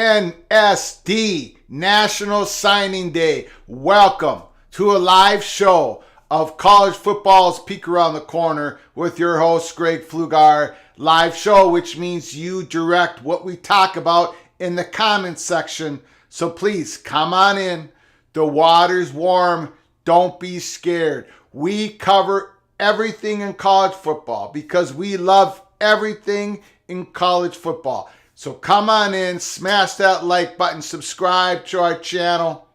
NSD, National Signing Day. Welcome to a live show of college football's peek around the corner with your host, Greg Pflugar. Live show, which means you direct what we talk about in the comments section. So please come on in. The water's warm. Don't be scared. We cover everything in college football because we love everything in college football. So come on in, smash that like button, subscribe to our channel,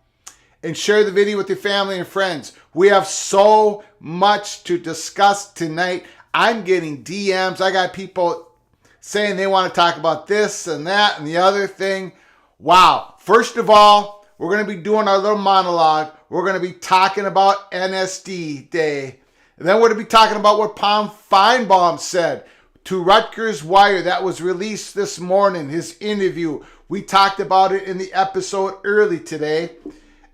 and share the video with your family and friends. We have so much to discuss tonight. I'm getting DMs. I got people saying they want to talk about this and that and the other thing. Wow. First of all, we're going to be doing our little monologue. We're going to be talking about NSD Day. And then we're going to be talking about what Finebaum said to Rutgers Wire that was released this morning, his interview. We talked about it in the episode early today,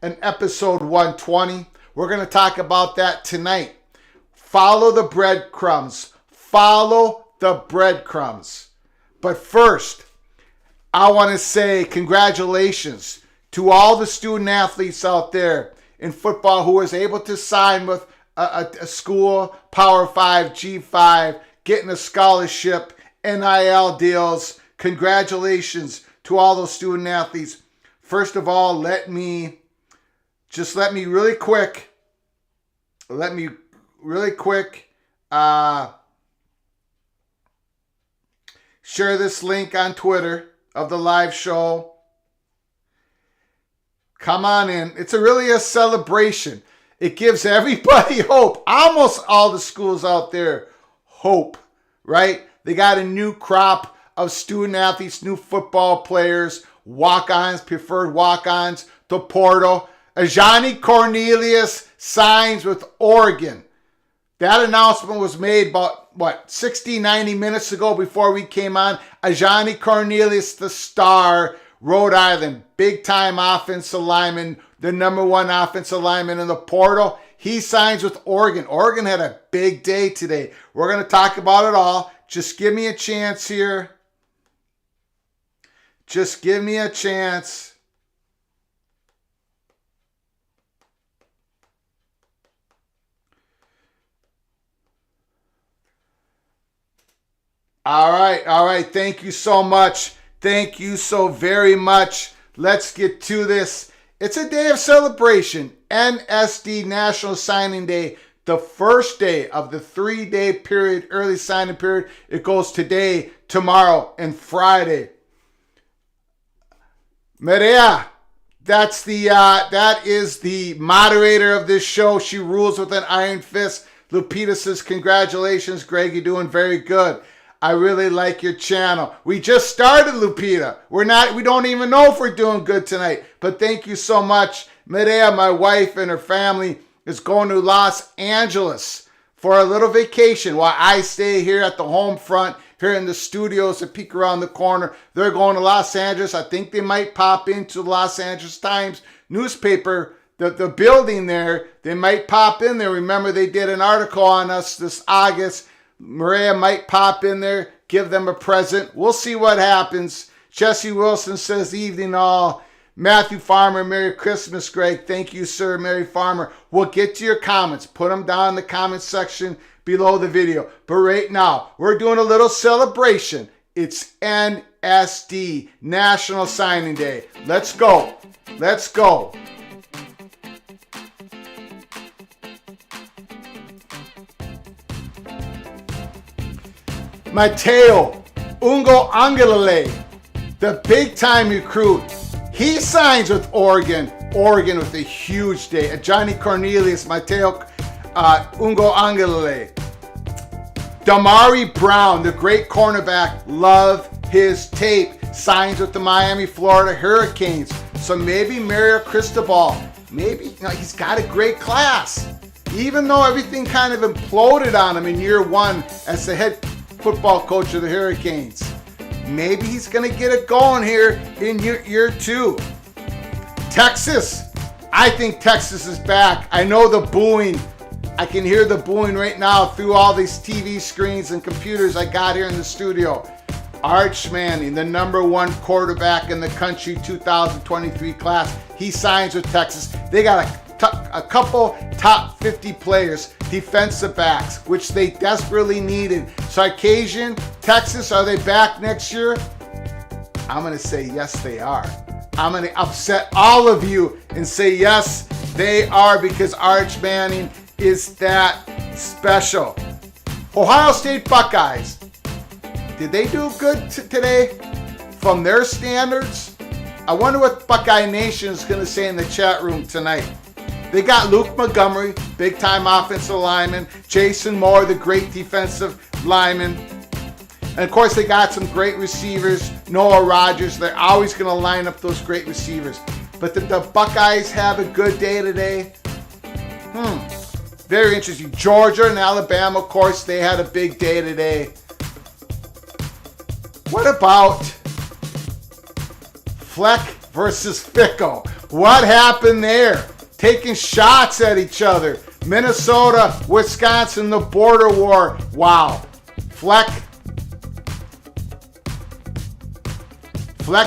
in episode 120. We're going to talk about that tonight. Follow the breadcrumbs. Follow the breadcrumbs. But first, I want to say congratulations to all the student athletes out there in football who was able to sign with a school, Power 5, G5, getting a scholarship, NIL deals. Congratulations to all those student athletes. First of all, let me really quick share this link on Twitter of the live show. Come on in. It's really a celebration. It gives everybody hope. Almost all the schools out there hope, right? They got a new crop of student athletes, new football players, walk-ons, preferred walk-ons, to portal. Ajani Cornelius signs with Oregon. That announcement was made about, 60, 90 minutes ago before we came on. Ajani Cornelius, the star, Rhode Island, big-time offensive lineman, the number one offensive lineman in the portal. He signs with Oregon. Oregon had a big day today. We're going to talk about it all. Just give me a chance here. Just give me a chance. All right. Thank you so much. Thank you so very much. Let's get to this. It's a day of celebration. NSD, National Signing Day, the first day of the 3-day period, early signing period. It goes today, tomorrow, and Friday. Maria, that is the moderator of this show. She rules with an iron fist. Lupita says, congratulations, Greg. You're doing very good. I really like your channel. We just started, Lupita. We don't even know if we're doing good tonight. But thank you so much. Medea, my wife, and her family is going to Los Angeles for a little vacation while I stay here at the home front, here in the studios that peek around the corner. They're going to Los Angeles. I think they might pop into the Los Angeles Times newspaper, the building there. They might pop in there. Remember, they did an article on us this August. Maria might pop in there, give them a present. We'll see what happens. Jesse Wilson says, evening all. Matthew Farmer, Merry Christmas, Greg. Thank you, sir, Mary Farmer. We'll get to your comments. Put them down in the comments section below the video. But right now, we're doing a little celebration. It's NSD, National Signing Day. Let's go. Let's go. Mateo Ungo Angelele, the big-time recruit. He signs with Oregon. Oregon with a huge day. Johnny Cornelius, Mateo Ungo Angelele. Damari Brown, the great cornerback, love his tape. Signs with the Miami, Florida Hurricanes. So maybe Mario Cristobal. Maybe he's got a great class. Even though everything kind of imploded on him in year one as the head football coach of the Hurricanes. Maybe he's going to get it going here in year two. Texas. I think Texas is back. I know the booing. I can hear the booing right now through all these TV screens and computers I got here in the studio. Arch Manning, the #1 quarterback in the country 2023 class. He signs with Texas. They got a couple top 50 players, defensive backs, which they desperately needed. Sarkisian, Texas, are they back next year? I'm going to say yes, they are. I'm going to upset all of you and say yes, they are, because Arch Manning is that special. Ohio State Buckeyes. Did they do good today from their standards? I wonder what Buckeye Nation is going to say in the chat room tonight. They got Luke Montgomery, big-time offensive lineman. Jason Moore, the great defensive lineman. And, of course, they got some great receivers. Noah Rogers. They're always going to line up those great receivers. But did the Buckeyes have a good day today? Very interesting. Georgia and Alabama, of course, they had a big day today. What about Fleck versus Fickle? What happened there? Taking shots at each other. Minnesota, Wisconsin, the border war. Wow. Fleck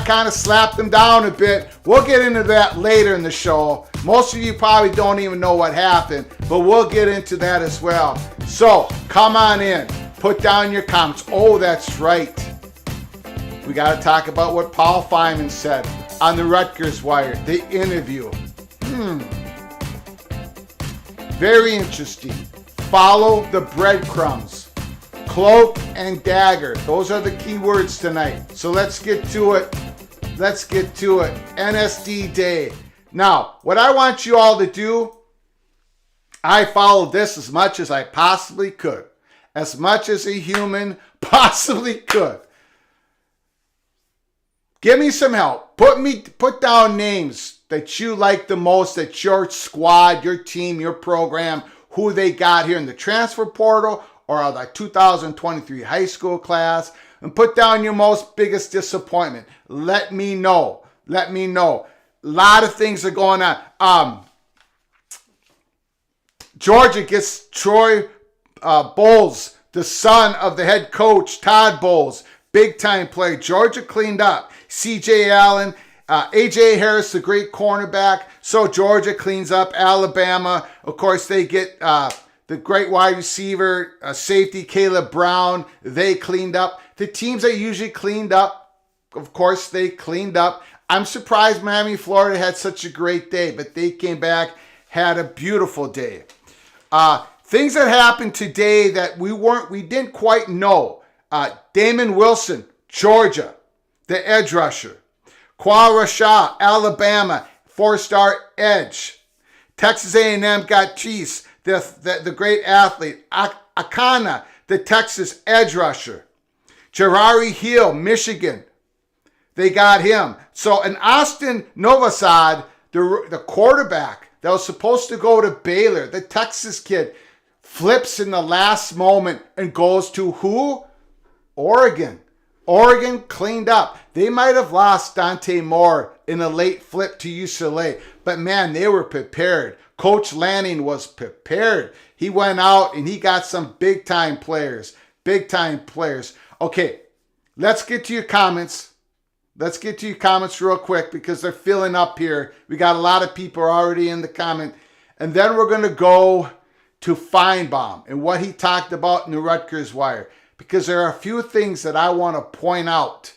kind of slapped him down a bit. We'll get into that later in the show. Most of you probably don't even know what happened, but we'll get into that as well. So, come on in. Put down your comments. Oh, that's right. We got to talk about what Paul Finebaum said on the Rutgers Wire, the interview. Very interesting. Follow the breadcrumbs. Cloak and dagger. Those are the key words tonight. So let's get to it. NSD Day. Now, what I want you all to do, I followed this as much as I possibly could. As much as a human possibly could. Give me some help. Put down names that you like the most, that your squad, your team, your program, who they got here in the transfer portal or the 2023 high school class, and put down your most biggest disappointment. Let me know. A lot of things are going on. Georgia gets Troy Bowles, the son of the head coach, Todd Bowles. Big time play. Georgia cleaned up. C.J. Allen, A.J. Harris, the great cornerback. So Georgia cleans up. Alabama, of course, they get the great wide receiver, safety, Caleb Brown. They cleaned up. The teams that usually cleaned up, of course, they cleaned up. I'm surprised Miami, Florida had such a great day, but they came back, had a beautiful day. Things that happened today that we didn't quite know. Damon Wilson, Georgia, the edge rusher. Qua Rashad, Alabama, 4-star edge. Texas A&M got Cheese, the great athlete. Akana, the Texas edge rusher. Jarari Hill, Michigan. They got him. So, and Austin Novosad, the quarterback that was supposed to go to Baylor, the Texas kid, flips in the last moment and goes to who? Oregon. Oregon cleaned up. They might have lost Dante Moore in a late flip to UCLA, but man, they were prepared. Coach Lanning was prepared. He went out and he got some big-time players. Okay, let's get to your comments. Real quick because they're filling up here. We got a lot of people already in the comment. And then we're going to go to Finebaum and what he talked about in the Rutgers Wire. Because there are a few things that I want to point out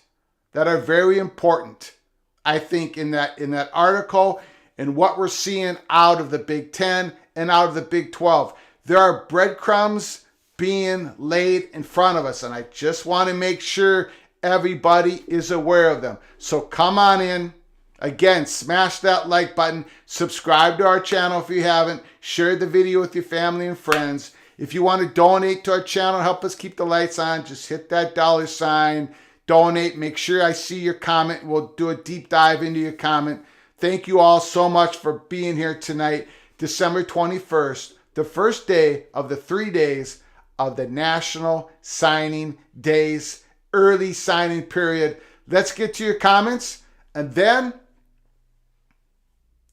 that are very important, I think, in that article and what we're seeing out of the Big Ten and out of the Big 12. There are breadcrumbs being laid in front of us, and I just want to make sure everybody is aware of them. So come on in. Again, smash that like button. Subscribe to our channel if you haven't. Share the video with your family and friends. If you want to donate to our channel, help us keep the lights on, just hit that $, donate. Make sure I see your comment. We'll do a deep dive into your comment. Thank you all so much for being here tonight, December 21st, the first day of the 3 days of the National Signing Days, early signing period. Let's get to your comments, and then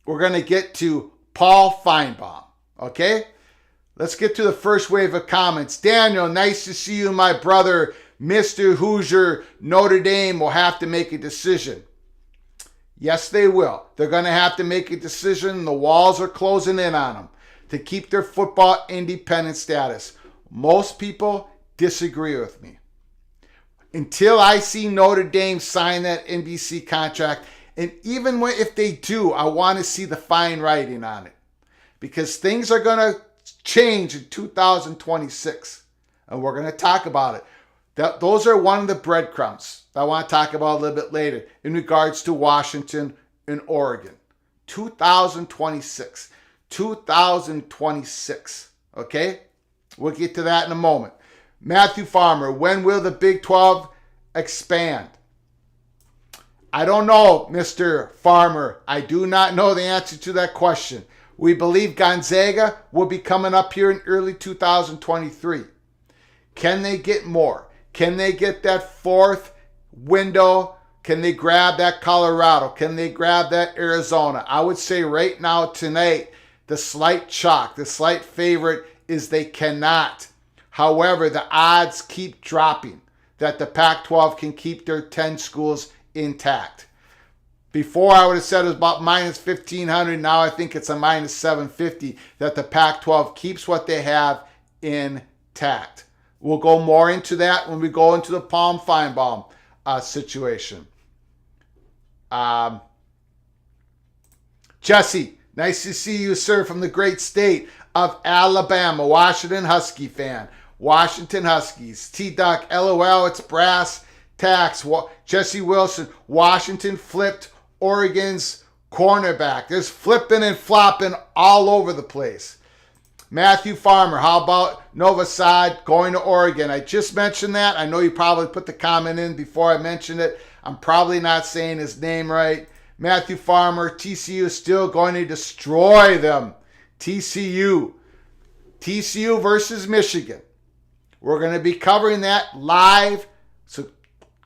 we're going to get to Paul Finebaum, okay? Let's get to the first wave of comments. Daniel, nice to see you, my brother. Mr. Hoosier, Notre Dame will have to make a decision. Yes, they will. They're going to have to make a decision. The walls are closing in on them to keep their football independent status. Most people disagree with me. Until I see Notre Dame sign that NBC contract, and even if they do, I want to see the fine writing on it. Because things are going to change in 2026. And we're going to talk about it. Those are one of the breadcrumbs that I want to talk about a little bit later in regards to Washington and Oregon. 2026. 2026. Okay? We'll get to that in a moment. Matthew Farmer, when will the Big 12 expand? I don't know, Mr. Farmer. I do not know the answer to that question. We believe Gonzaga will be coming up here in early 2023. Can they get more? Can they get that fourth window? Can they grab that Colorado? Can they grab that Arizona? I would say right now, tonight, the slight chalk, the slight favorite is they cannot. However, the odds keep dropping that the Pac-12 can keep their 10 schools intact. Before I would have said it was about minus 1,500. Now I think it's a minus 750 that the Pac-12 keeps what they have intact. We'll go more into that when we go into the Palm Finebaum situation. Jesse, nice to see you, sir, from the great state of Alabama. Washington Husky fan. Washington Huskies. T-Duck, LOL, it's brass tacks. Jesse Wilson, Washington flipped Oregon's cornerback. There's flipping and flopping all over the place. Matthew Farmer, how about Nova Sad going to Oregon? I just mentioned that. I know you probably put the comment in before I mentioned it. I'm probably not saying his name right. Matthew Farmer, TCU is still going to destroy them. TCU versus Michigan. We're going to be covering that live. So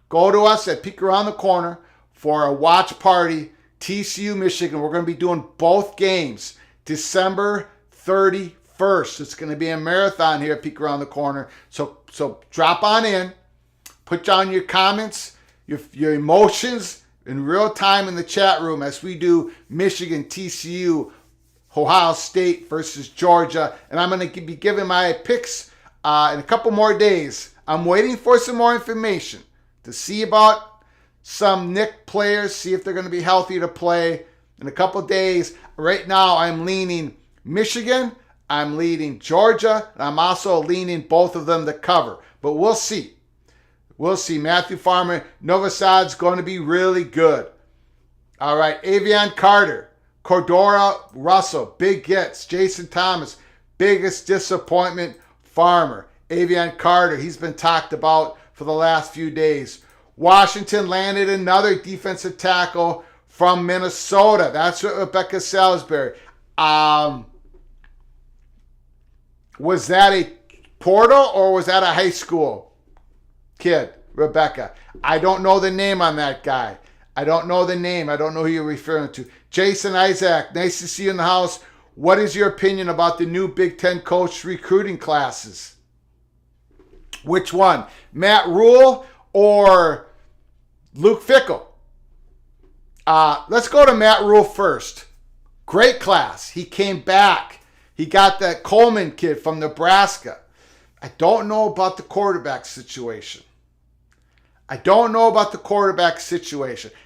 go to us at Peek Around the Corner for a watch party. TCU, Michigan. We're going to be doing both games December 31st. It's going to be a marathon here at Peek Around the Corner. So drop on in. Put down your comments, your emotions in real time in the chat room as we do Michigan, TCU, Ohio State versus Georgia. And I'm going to be giving my picks in a couple more days. I'm waiting for some more information to see about some Nick players, see if they're going to be healthy to play in a couple days. Right now, I'm leaning Michigan. I'm leaning Georgia. And I'm also leaning both of them to cover. But we'll see. We'll see. Matthew Farmer, Nova Sad's going to be really good. All right. Avion Carter, Cordora Russell, big hits. Jason Thomas, biggest disappointment. Farmer. Avion Carter, he's been talked about for the last few days. Washington landed another defensive tackle from Minnesota. That's what Rebecca Salisbury. Was that a portal or was that a high school kid, Rebecca? I don't know the name on that guy. I don't know the name. I don't know who you're referring to. Jason Isaac, nice to see you in the house. What is your opinion about the new Big Ten coach recruiting classes? Which one? Matt Rule or Luke Fickle? Let's go to Matt Rule first. Great class. He came back. He got that Coleman kid from Nebraska. I don't know about the quarterback situation.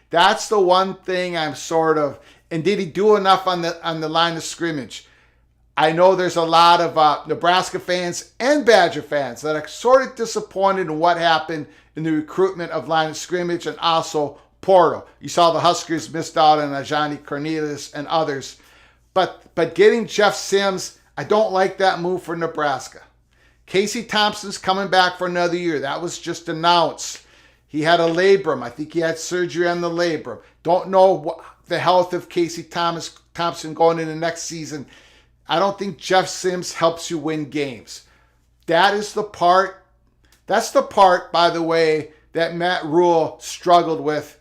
That's the one thing I'm sort of, and did he do enough on the line of scrimmage? I know there's a lot of Nebraska fans and Badger fans that are sort of disappointed in what happened in the recruitment of line of scrimmage and also portal. You saw the Huskers missed out on Ajani Cornelius and others. But getting Jeff Sims, I don't like that move for Nebraska. Casey Thompson's coming back for another year. That was just announced. He had a labrum. I think he had surgery on the labrum. Don't know the health of Casey Thompson going into next season. I don't think Jeff Sims helps you win games. That's the part, by the way, that Matt Rule struggled with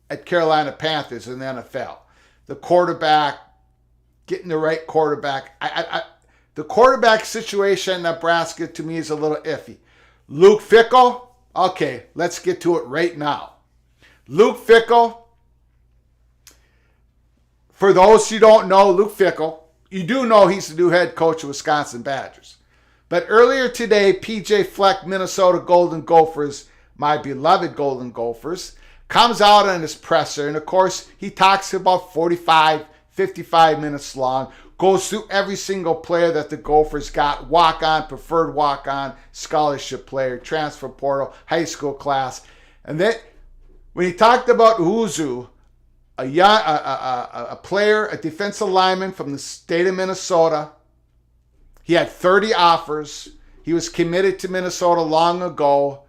at Carolina Panthers in the NFL. The quarterback, getting the right quarterback. The quarterback situation in Nebraska, to me, is a little iffy. Luke Fickle. Okay, let's get to it right now. Luke Fickle. For those who don't know Luke Fickle, you do know he's the new head coach of Wisconsin Badgers. But earlier today, PJ Fleck, Minnesota Golden Gophers, my beloved Golden Gophers, comes out on his presser. And of course, he talks about 45, 55 minutes long, goes through every single player that the Gophers got, walk-on, preferred walk-on, scholarship player, transfer portal, high school class. And then when he talked about Uzu, a player, a defensive lineman from the state of Minnesota, he had 30 offers. He was committed to Minnesota long ago.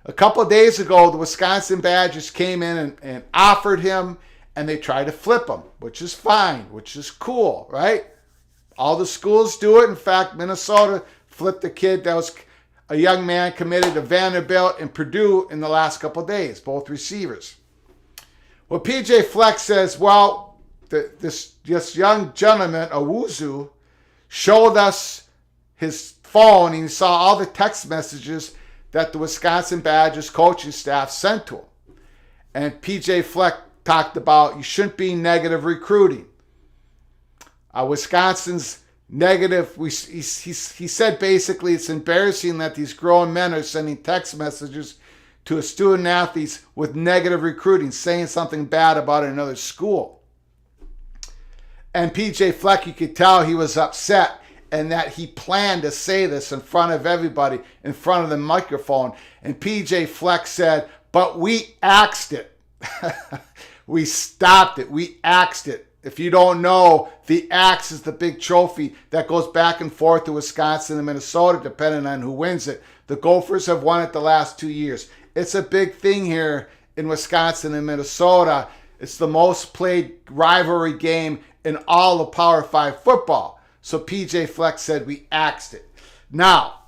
A couple of days ago, the Wisconsin Badgers came in and offered him, and they tried to flip him, which is fine, which is cool, right? All the schools do it. In fact, Minnesota flipped a kid that was a young man committed to Vanderbilt and Purdue in the last couple of days, both receivers. Well, PJ Fleck says, well, this young gentleman, Owuzu, showed us his phone, and he saw all the text messages that the Wisconsin Badgers coaching staff sent to him. And PJ Fleck talked about you shouldn't be negative recruiting. Wisconsin's negative, he said basically it's embarrassing that these grown men are sending text messages to a student athletes with negative recruiting, saying something bad about another school. And PJ Fleck, you could tell he was upset, and that he planned to say this in front of everybody, in front of the microphone. And PJ Fleck said, but we axed it. We stopped it. We axed it. If you don't know, the axe is the big trophy that goes back and forth to Wisconsin and Minnesota, depending on who wins it. The Gophers have won it the last 2 years. It's a big thing here in Wisconsin and Minnesota. It's the most played rivalry game in all of Power 5 football. So PJ Fleck said we axed it. Now,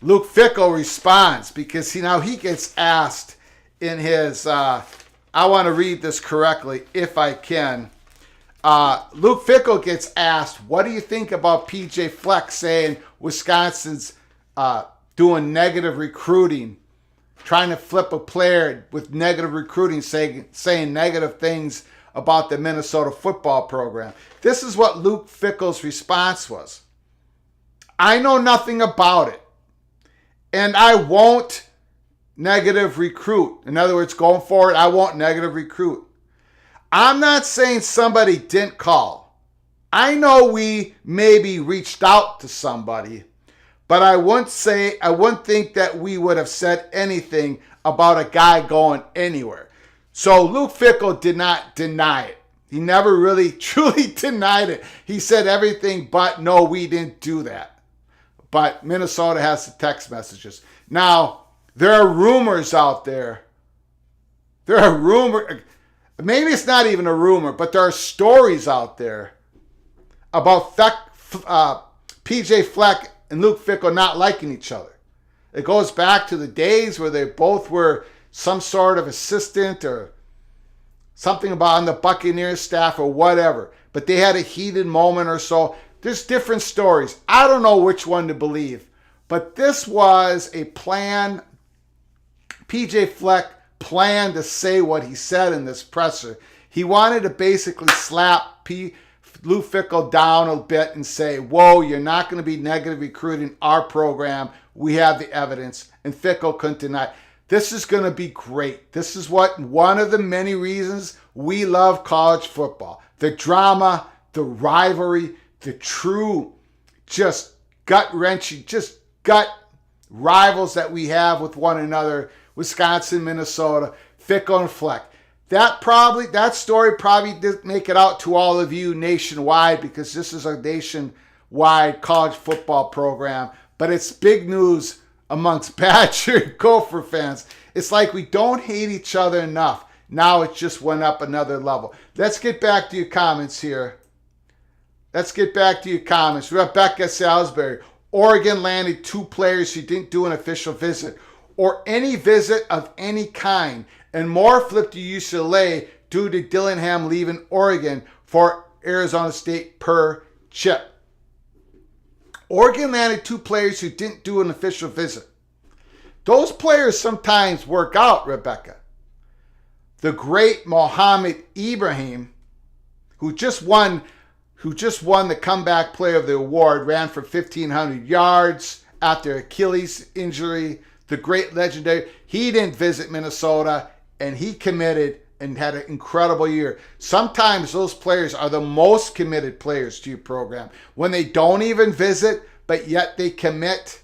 Luke Fickle responds because he gets asked in his, I want to read this correctly if I can. Luke Fickle gets asked, what do you think about PJ Fleck saying Wisconsin's doing negative recruiting, trying to flip a player with negative recruiting, saying negative things about the Minnesota football program? This is what Luke Fickle's response was. I know nothing about it, and I won't negative recruit. In other words, going forward, I won't negative recruit. I'm not saying somebody didn't call. I know we maybe reached out to somebody, but I wouldn't think that we would have said anything about a guy going anywhere. So Luke Fickle did not deny it. He never really truly denied it. He said everything but no, we didn't do that. But Minnesota has the text messages. Now, there are rumors out there. There are rumors. Maybe it's not even a rumor, but there are stories out there about PJ Fleck and Luke Fickle not liking each other. It goes back to the days where they both were some sort of assistant or something about on the Buccaneers staff or whatever. But they had a heated moment or so. There's different stories. I don't know which one to believe. But this was a plan. PJ Fleck planned to say what he said in this presser. He wanted to basically slap Luke Fickle down a bit and say, whoa, you're not going to be negative recruiting our program. We have the evidence. And Fickle couldn't deny it. This is going to be great. This is one of the many reasons we love college football. The drama, the rivalry, the true, just gut-wrenching, just gut rivals that we have with one another. Wisconsin, Minnesota, Fickle and Fleck. That story probably didn't make it out to all of you nationwide because this is a nationwide college football program. But it's big news amongst Badger and Gopher fans. It's like we don't hate each other enough. Now it just went up another level. Let's get back to your comments here. Rebecca Salisbury. Oregon landed 2 players who didn't do an official visit or any visit of any kind, and more flipped to UCLA due to Dillingham leaving Oregon for Arizona State per Chip. Oregon landed 2 players who didn't do an official visit. Those players sometimes work out, Rebecca. The great Mohammed Ibrahim, who just won the comeback player of the award, ran for 1,500 yards after Achilles injury. The great legendary, he didn't visit Minnesota, and he committed and had an incredible year. Sometimes those players are the most committed players to your program when they don't even visit, but yet they commit.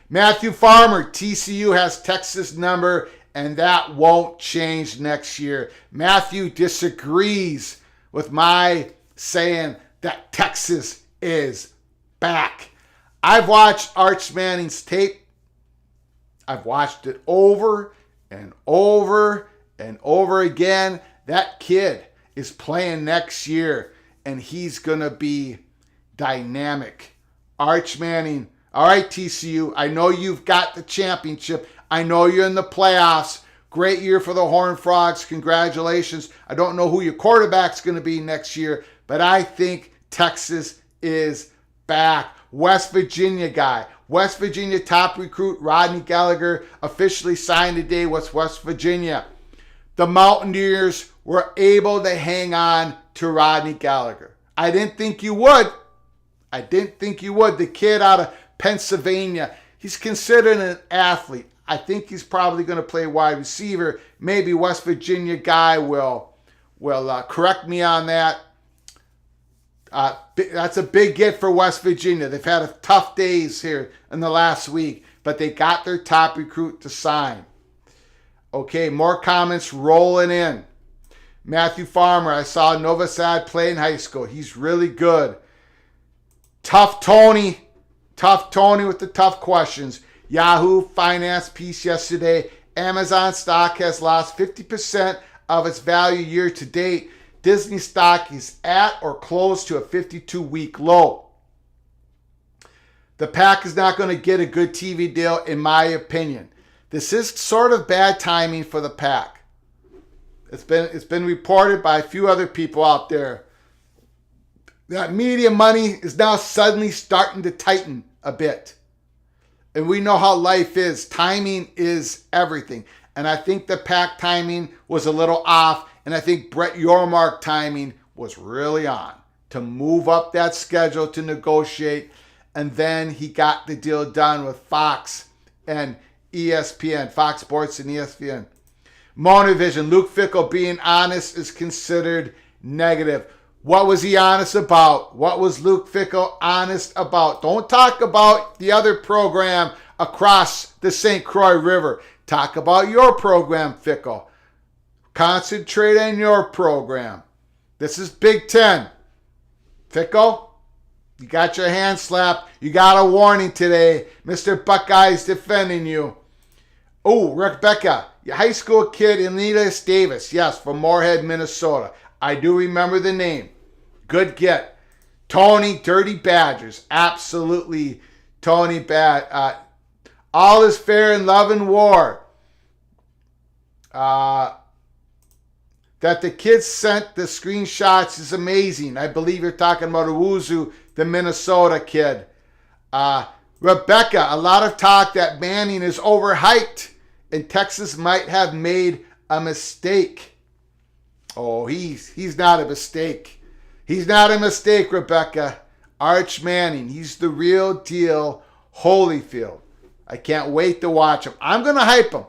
Matthew Farmer, TCU has Texas number, and that won't change next year. Matthew disagrees with my saying that Texas is back. I've watched Arch Manning's tape. I've watched it over and over and over again. That kid is playing next year, and he's going to be dynamic. Arch Manning, all right, TCU, I know you've got the championship. I know you're in the playoffs. Great year for the Horned Frogs. Congratulations. I don't know who your quarterback's going to be next year, but I think Texas is back. West Virginia guy. West Virginia top recruit Rodney Gallagher officially signed today with West Virginia. The Mountaineers were able to hang on to Rodney Gallagher. I didn't think you would. The kid out of Pennsylvania, he's considered an athlete. I think he's probably going to play wide receiver. Maybe West Virginia guy will correct me on that. That's a big get for West Virginia. They've had a tough days here in the last week, but they got their top recruit to sign. Okay, more comments rolling in. Matthew Farmer, I saw Nova Sad play in high school. He's really good. Tough Tony with the tough questions. Yahoo Finance piece yesterday. Amazon stock has lost 50% of its value year to date. Disney stock is at or close to a 52-week low. The Pack is not going to get a good TV deal, in my opinion. This is sort of bad timing for the Pack. It's been reported by a few other people out there that media money is now suddenly starting to tighten a bit. And we know how life is. Timing is everything. And I think the Pack timing was a little off. And I think Brett Yormark timing was really on to move up that schedule to negotiate. And then he got the deal done with Fox and ESPN, Fox Sports and ESPN. Monovision, Fleck-Fickle being honest is considered negative. What was he honest about? What was Fleck-Fickle honest about? Don't talk about the other program across the St. Croix River. Talk about your program, Fickle. Concentrate on your program. This is Big Ten. Fickle, you got your hand slapped. You got a warning today. Mr. Buckeye's defending you. Oh, Rebecca, your high school kid, Elias Davis. Yes, from Moorhead, Minnesota. I do remember the name. Good get. Tony, Dirty Badgers. Absolutely, Tony Bad. All is fair in love and war. That the kids sent the screenshots is amazing. I believe you're talking about Owuzu, the Minnesota kid. Rebecca, a lot of talk that Manning is overhyped and Texas might have made a mistake. Oh, he's not a mistake. He's not a mistake, Rebecca. Arch Manning, he's the real deal. Holyfield. I can't wait to watch him. I'm going to hype him.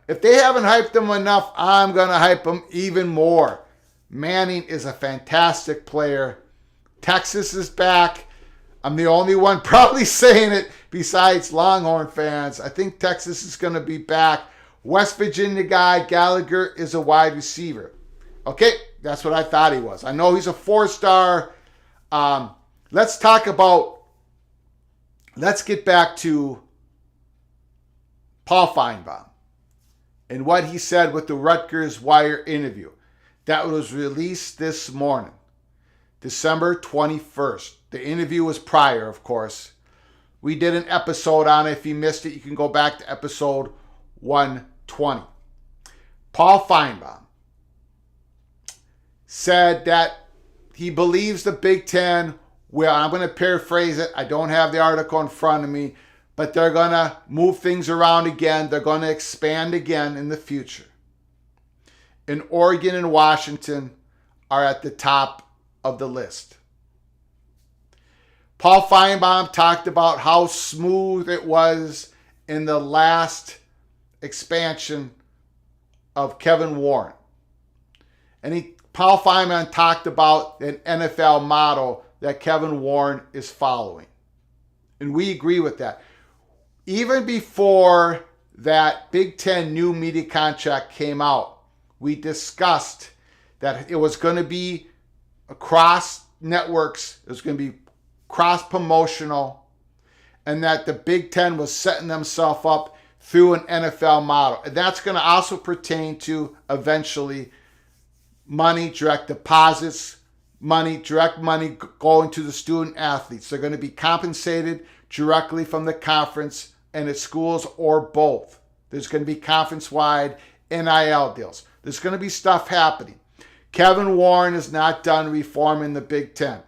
If they haven't hyped him enough, I'm going to hype him even more. Manning is a fantastic player. Texas is back. I'm the only one probably saying it besides Longhorn fans. I think Texas is going to be back. West Virginia guy, Gallagher, is a wide receiver. Okay, that's what I thought he was. I know he's a 4-star. Let's get back to Paul Finebaum and what he said with the Rutgers Wire interview that was released this morning, December 21st. The interview was prior, of course. We did an episode on it. If you missed it, you can go back to episode 120. Paul Finebaum said that he believes the Big Ten will, I'm going to paraphrase it, I don't have the article in front of me, but they're going to move things around again. They're going to expand again in the future. And Oregon and Washington are at the top of the list. Paul Finebaum talked about how smooth it was in the last expansion of Kevin Warren. And Paul Finebaum talked about an NFL model that Kevin Warren is following. And we agree with that. Even before that Big Ten new media contract came out, we discussed that it was going to be across networks, it was going to be cross-promotional, and that the Big Ten was setting themselves up through an NFL model. And that's going to also pertain to, eventually, money, direct deposits, direct money going to the student athletes. They're going to be compensated directly from the conference and its schools, or both. There's going to be conference-wide NIL deals. There's going to be stuff happening. Kevin Warren is not done reforming the Big Ten.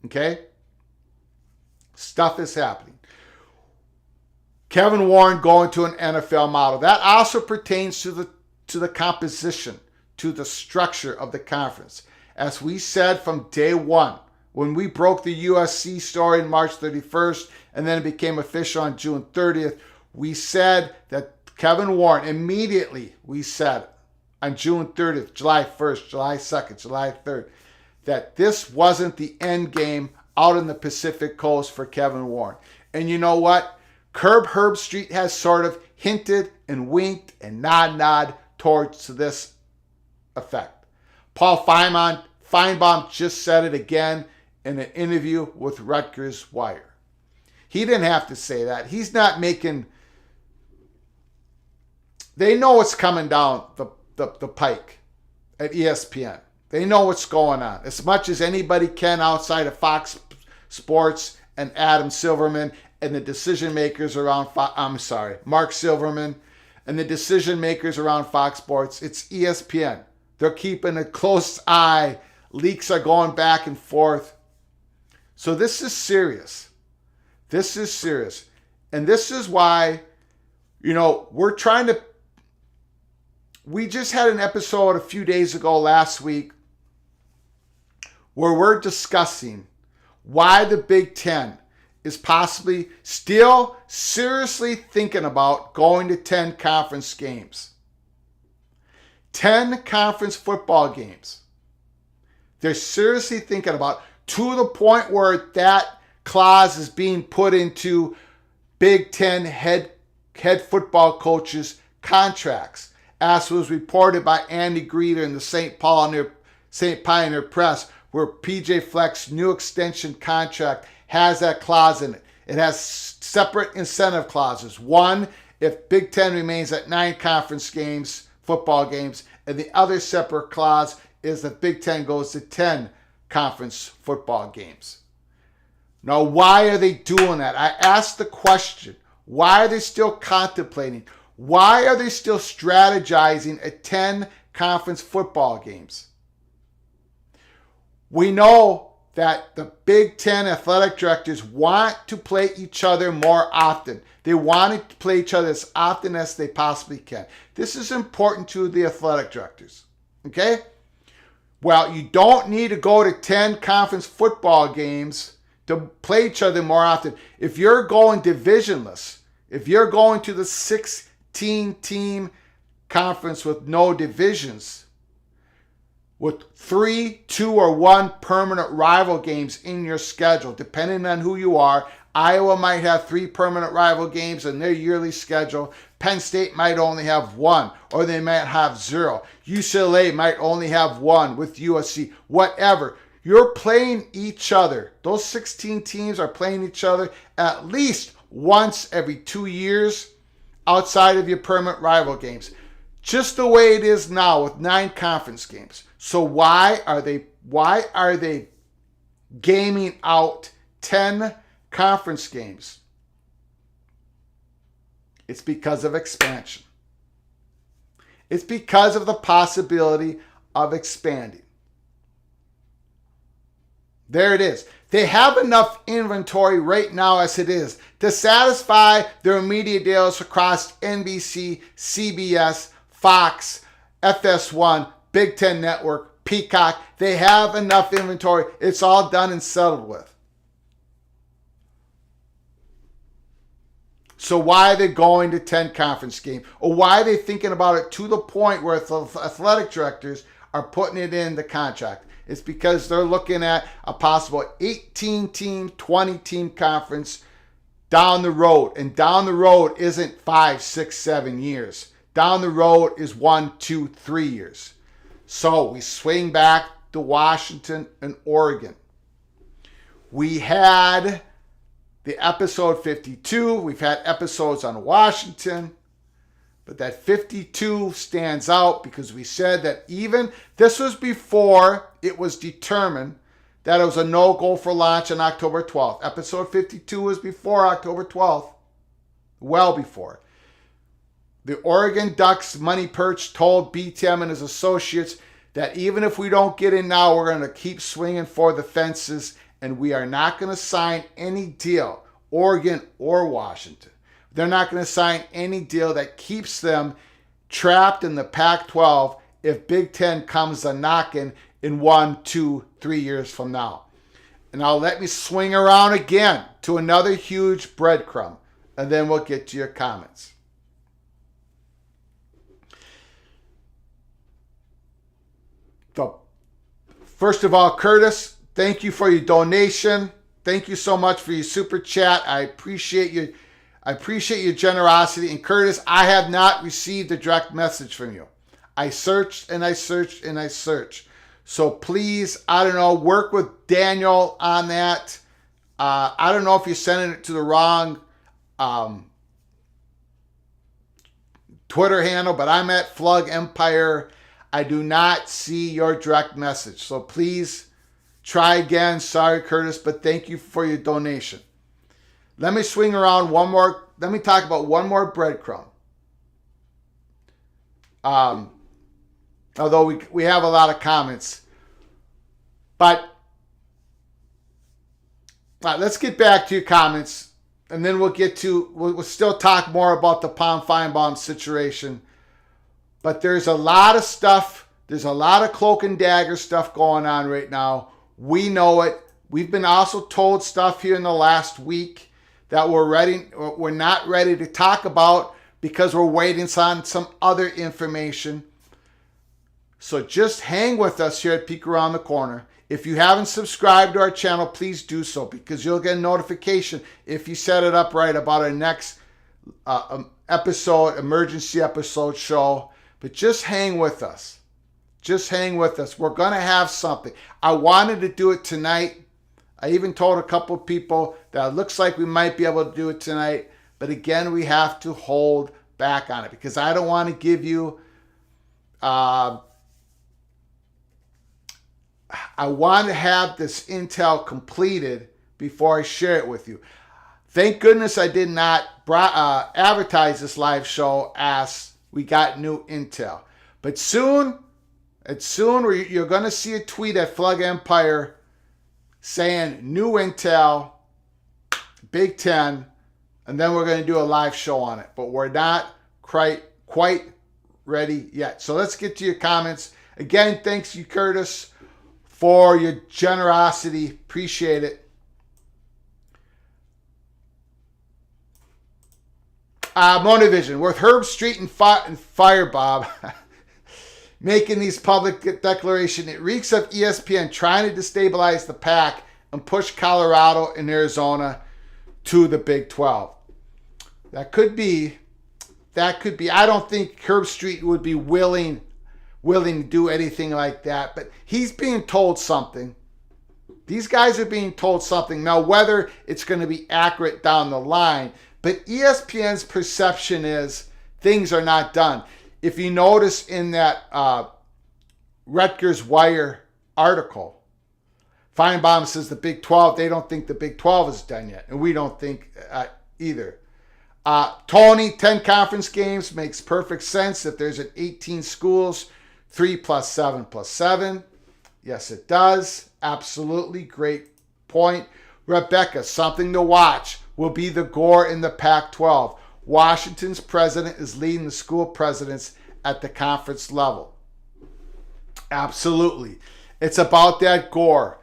Okay? Stuff is happening. Kevin Warren going to an NFL model. That also pertains to the composition, to the structure of the conference. As we said from day one, when we broke the USC story on March 31st, and then it became official on June 30th, we said that Kevin Warren, immediately we said on June 30th, July 1st, July 2nd, July 3rd, that this wasn't the end game out in the Pacific Coast for Kevin Warren. And you know what? Curb Herbstreit has sort of hinted and winked and nod towards this effect. Paul Finebaum just said it again in an interview with Rutgers Wire. He didn't have to say that. He's not making... They know what's coming down the pike at ESPN. They know what's going on as much as anybody can outside of Fox Sports and Adam Silverman and the decision makers around Mark Silverman and the decision makers around Fox Sports. It's ESPN. They're keeping a close eye. Leaks are going back and forth. So this is serious. This is serious. And this is why, we're trying to... We just had an episode a few days ago last week where we're discussing why the Big Ten is possibly still seriously thinking about going to 10 conference games. 10 conference football games. They're seriously thinking about, to the point where that clause is being put into Big Ten head football coaches' contracts, as was reported by Andy Greeter in the St. Pioneer Press, where PJ Fleck's new extension contract has that clause in it. It has separate incentive clauses. One, if Big Ten remains at 9 conference games, football games, and the other separate clause is that Big Ten goes to 10 conference football games. Now, why are they doing that? I asked the question. Why are they still contemplating? Why are they still strategizing at 10 conference football games? We know that the Big Ten athletic directors want to play each other more often. They want to play each other as often as they possibly can. This is important to the athletic directors. Okay? Well, you don't need to go to 10 conference football games to play each other more often. If you're going divisionless, if you're going to the 16-team conference with no divisions, with 3, 2, or 1 permanent rival games in your schedule, depending on who you are. Iowa might have 3 permanent rival games in their yearly schedule. Penn State might only have 1, or they might have 0. UCLA might only have 1 with USC. Whatever. You're playing each other. Those 16 teams are playing each other at least once every 2 years outside of your permanent rival games. Just the way it is now with 9 conference games. So why are they gaming out 10 conference games? It's because of expansion. It's because of the possibility of expanding. There it is. They have enough inventory right now as it is to satisfy their immediate deals across NBC, CBS, Fox, FS1, Big Ten Network, Peacock. They have enough inventory. It's all done and settled with. So why are they going to 10 conference games? Or why are they thinking about it to the point where the athletic directors are putting it in the contract? It's because they're looking at a possible 18-team, 20-team conference down the road. And down the road isn't 5, 6, 7 years. Down the road is 1, 2, 3 years. So we swing back to Washington and Oregon. We had the episode 52. We've had episodes on Washington. But that 52 stands out because we said that even, this was before it was determined that it was a no-go for launch on October 12th. Episode 52 was before October 12th, well before. The Oregon Ducks money perch told BTM and his associates that even if we don't get in now, we're going to keep swinging for the fences, and we are not going to sign any deal, Oregon or Washington. They're not going to sign any deal that keeps them trapped in the Pac-12 if Big Ten comes a knocking in 1, 2, 3 years from now. And now let me swing around again to another huge breadcrumb, and then we'll get to your comments. So, first of all, Curtis, thank you for your donation. Thank you so much for your super chat. I appreciate you. I appreciate your generosity. And Curtis, I have not received a direct message from you. I searched and I searched and I searched. So please, I don't know, work with Daniel on that. I don't know if you're sending it to the wrong Twitter handle, but I'm at Flug Empire. I do not see your direct message. So please try again. Sorry, Curtis, but thank you for your donation. Let me swing around one more. Let me talk about one more breadcrumb. Although we have a lot of comments. But let's get back to your comments. And then we'll still talk more about the Finebaum situation. But there's a lot of stuff. There's a lot of cloak and dagger stuff going on right now. We know it. We've been also told stuff here in the last week that we're not ready to talk about because we're waiting on some other information. So just hang with us here at Peek Around the Corner. If you haven't subscribed to our channel, please do so because you'll get a notification if you set it up right about our next emergency episode show. But just hang with us. Just hang with us. We're going to have something. I wanted to do it tonight. I even told a couple of people that it looks like we might be able to do it tonight. But again, we have to hold back on it because I don't want to give you... I want to have this intel completed before I share it with you. Thank goodness I did not advertise this live show as we got new intel. But soon you're going to see a tweet at Flug Empire saying new intel, Big Ten, and then we're going to do a live show on it. But we're not quite ready yet. So let's get to your comments. Again, thanks you, Curtis, for your generosity. Appreciate it. Monovision, with Herb Street and Firebaum making these public declaration, it reeks of ESPN trying to destabilize the Pac and push Colorado and Arizona to the Big 12. That could be. I don't think Herb Street would be willing to do anything like that, but he's being told something. These guys are being told something. Now, whether it's going to be accurate down the line, but ESPN's perception is things are not done. If you notice in that Rutgers Wire article, Finebaum says the Big 12, they don't think the Big 12 is done yet, and we don't think either. Tony, 10 conference games makes perfect sense if there's an 18 schools, 3 + 7 + 7. Yes, it does. Absolutely. Great point. Rebecca, something to watch will be the Gore in the Pac-12. Washington's president is leading the school presidents at the conference level. Absolutely. It's about that Gore.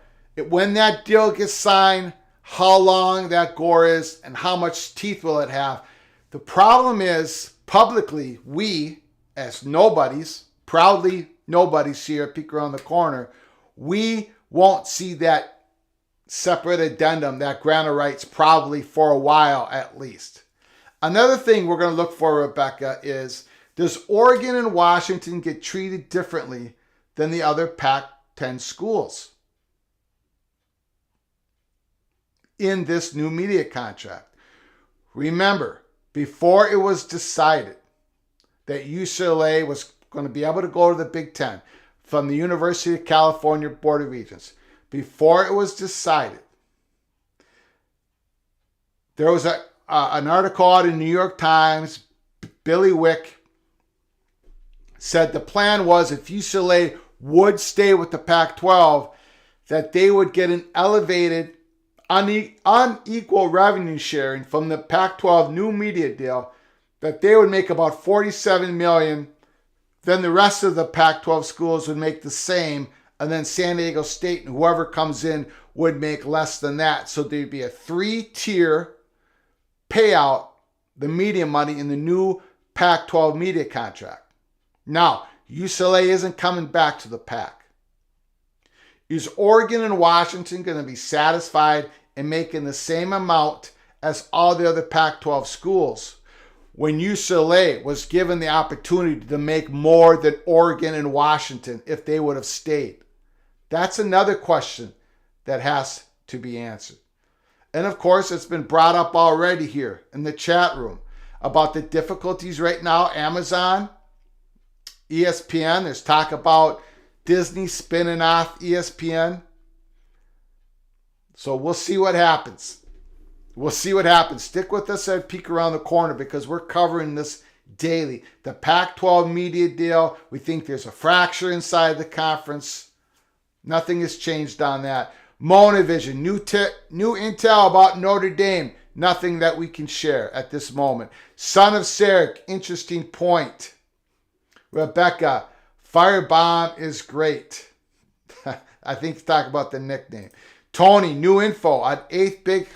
When that deal gets signed, how long that Gore is, and how much teeth will it have. The problem is, publicly, we, as nobodies, proudly nobodies here at Peek Around the Corner, we won't see that separate addendum, that grant of rights, probably for a while at least. Another thing we're going to look for, Rebecca, is does Oregon and Washington get treated differently than the other Pac-10 schools in this new media contract? Remember, before it was decided that UCLA was going to be able to go to the Big Ten from the University of California Board of Regents, before it was decided, there was an article out in the New York Times. Billy Wick said the plan was if UCLA would stay with the Pac-12, that they would get an elevated, unequal revenue sharing from the Pac-12 new media deal, that they would make about $47 million. Then the rest of the Pac-12 schools would make the same, and then San Diego State and whoever comes in would make less than that. So there'd be a 3-tier payout, the media money in the new Pac-12 media contract. Now, UCLA isn't coming back to the Pac. Is Oregon and Washington going to be satisfied in making the same amount as all the other Pac-12 schools when UCLA was given the opportunity to make more than Oregon and Washington if they would have stayed? That's another question that has to be answered. And of course, it's been brought up already here in the chat room about the difficulties right now. Amazon, ESPN, there's talk about Disney spinning off ESPN. So we'll see what happens. We'll see what happens. Stick with us at Peek Around the Corner because we're covering this daily. The Pac-12 media deal, we think there's a fracture inside the conference. Nothing has changed on that. Monavision, new intel about Notre Dame. Nothing that we can share at this moment. Son of Sarek, interesting point. Rebecca, Finebaum is great. I think talk about the nickname. Tony, new info on 8th Big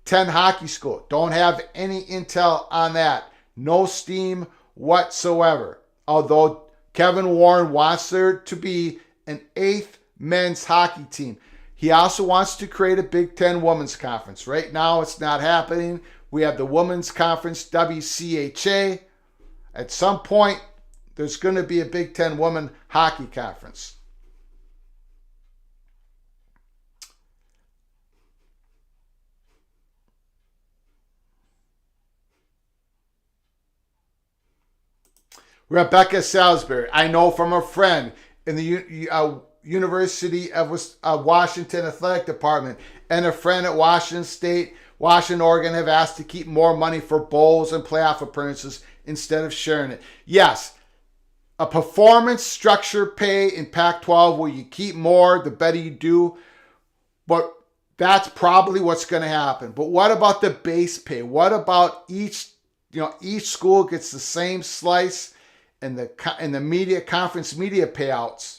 Ten hockey school. Don't have any intel on that. No steam whatsoever. Although Kevin Warren wants there to be an 8th men's hockey team. He also wants to create a Big Ten women's conference. Right now, it's not happening. We have the women's conference, WCHA. At some point, there's going to be a Big Ten women hockey conference. Rebecca Salisbury, I know from a friend in the University of Washington Athletic Department and a friend at Washington State, Washington, Oregon have asked to keep more money for bowls and playoff appearances instead of sharing it. Yes, a performance structure pay in Pac-12 where you keep more, the better you do. But that's probably what's going to happen. But what about the base pay? What about each school gets the same slice in the media conference media payouts?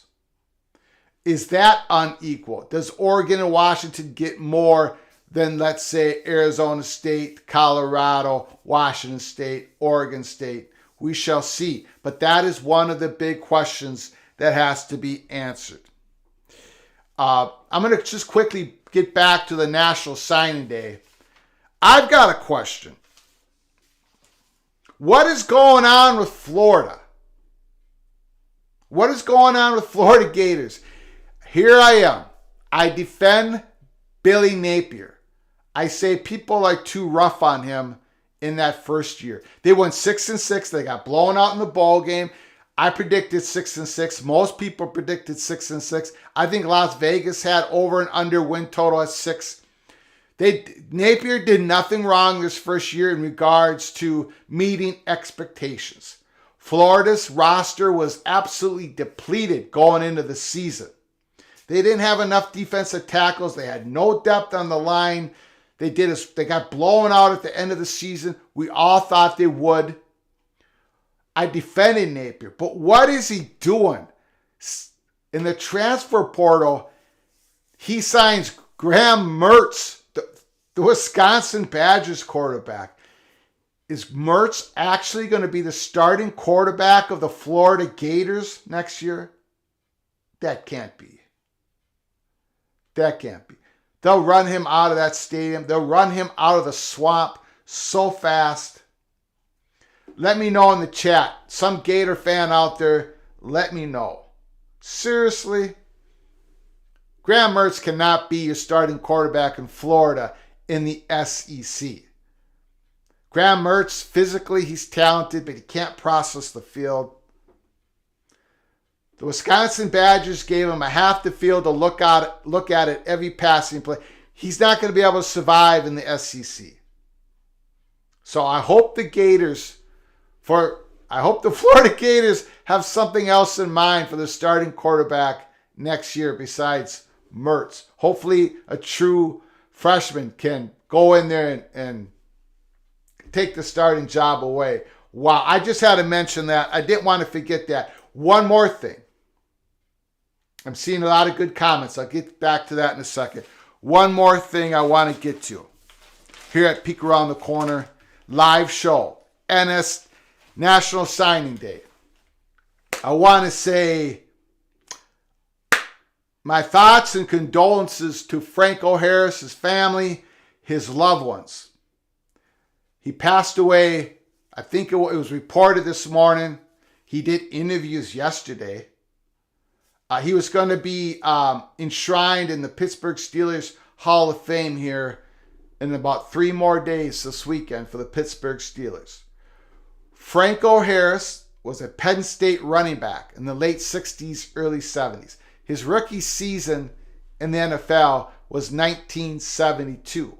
Is that unequal? Does Oregon and Washington get more than, let's say, Arizona State, Colorado, Washington State, Oregon State? We shall see. But that is one of the big questions that has to be answered. I'm going to just quickly get back to the National Signing Day. I've got a question. What is going on with Florida? What is going on with Florida Gators? Here I am. I defend Billy Napier. I say people are too rough on him in that first year. They won 6-6. They got blown out in the bowl game. I predicted 6-6. Most people predicted 6-6. I think Las Vegas had over and under win total at 6. Napier did nothing wrong this first year in regards to meeting expectations. Florida's roster was absolutely depleted going into the season. They didn't have enough defensive tackles. They had no depth on the line. They got blown out at the end of the season. We all thought they would. I defended Napier. But what is he doing? In the transfer portal, he signs Graham Mertz, the Wisconsin Badgers quarterback. Is Mertz actually going to be the starting quarterback of the Florida Gators next year? That can't be. That can't be. They'll run him out of that stadium. They'll run him out of the swamp so fast. Let me know in the chat. Some Gator fan out there, let me know. Seriously? Graham Mertz cannot be your starting quarterback in Florida in the SEC. Graham Mertz, physically, he's talented, but he can't process the field. The Wisconsin Badgers gave him a half the field to look at it every passing play. He's not going to be able to survive in the SEC. So I hope the Florida Gators have something else in mind for the starting quarterback next year besides Mertz. Hopefully a true freshman can go in there and take the starting job away. Wow, I just had to mention that. I didn't want to forget that. One more thing. I'm seeing a lot of good comments. I'll get back to that in a second. One more thing I want to get to. Here at Peek Around the Corner, live show, NS National Signing Day. I want to say my thoughts and condolences to Franco Harris, his family, his loved ones. He passed away, I think it was reported this morning. He did interviews yesterday. He was going to be enshrined in the Pittsburgh Steelers Hall of Fame here in about 3 more days this weekend for the Pittsburgh Steelers. Franco Harris was a Penn State running back in the late 60s, early 70s. His rookie season in the NFL was 1972.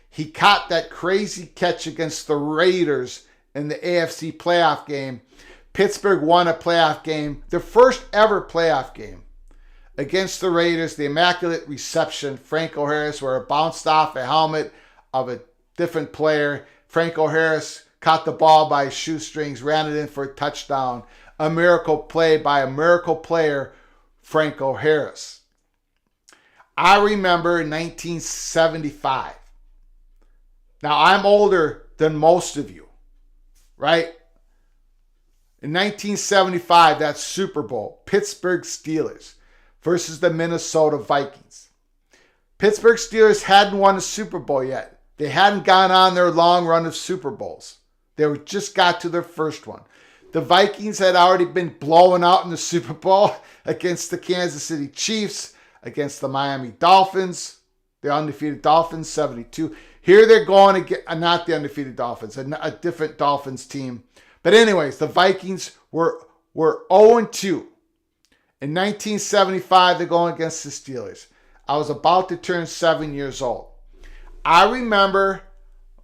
He caught that crazy catch against the Raiders in the AFC playoff game. Pittsburgh won a playoff game, their first ever playoff game against the Raiders. The immaculate reception. Franco Harris, where it bounced off a helmet of a different player. Franco Harris caught the ball by his shoestrings, ran it in for a touchdown. A miracle play by a miracle player, Franco Harris. I remember 1975. Now, I'm older than most of you, right? In 1975, that Super Bowl, Pittsburgh Steelers versus the Minnesota Vikings. Pittsburgh Steelers hadn't won a Super Bowl yet. They hadn't gone on their long run of Super Bowls. They just got to their first one. The Vikings had already been blown out in the Super Bowl against the Kansas City Chiefs, against the Miami Dolphins, the undefeated Dolphins, 72. Here they're going to get, not the undefeated Dolphins, a different Dolphins team. But anyways, the Vikings were 0-2. In 1975, they're going against the Steelers. I was about to turn 7 years old. I remember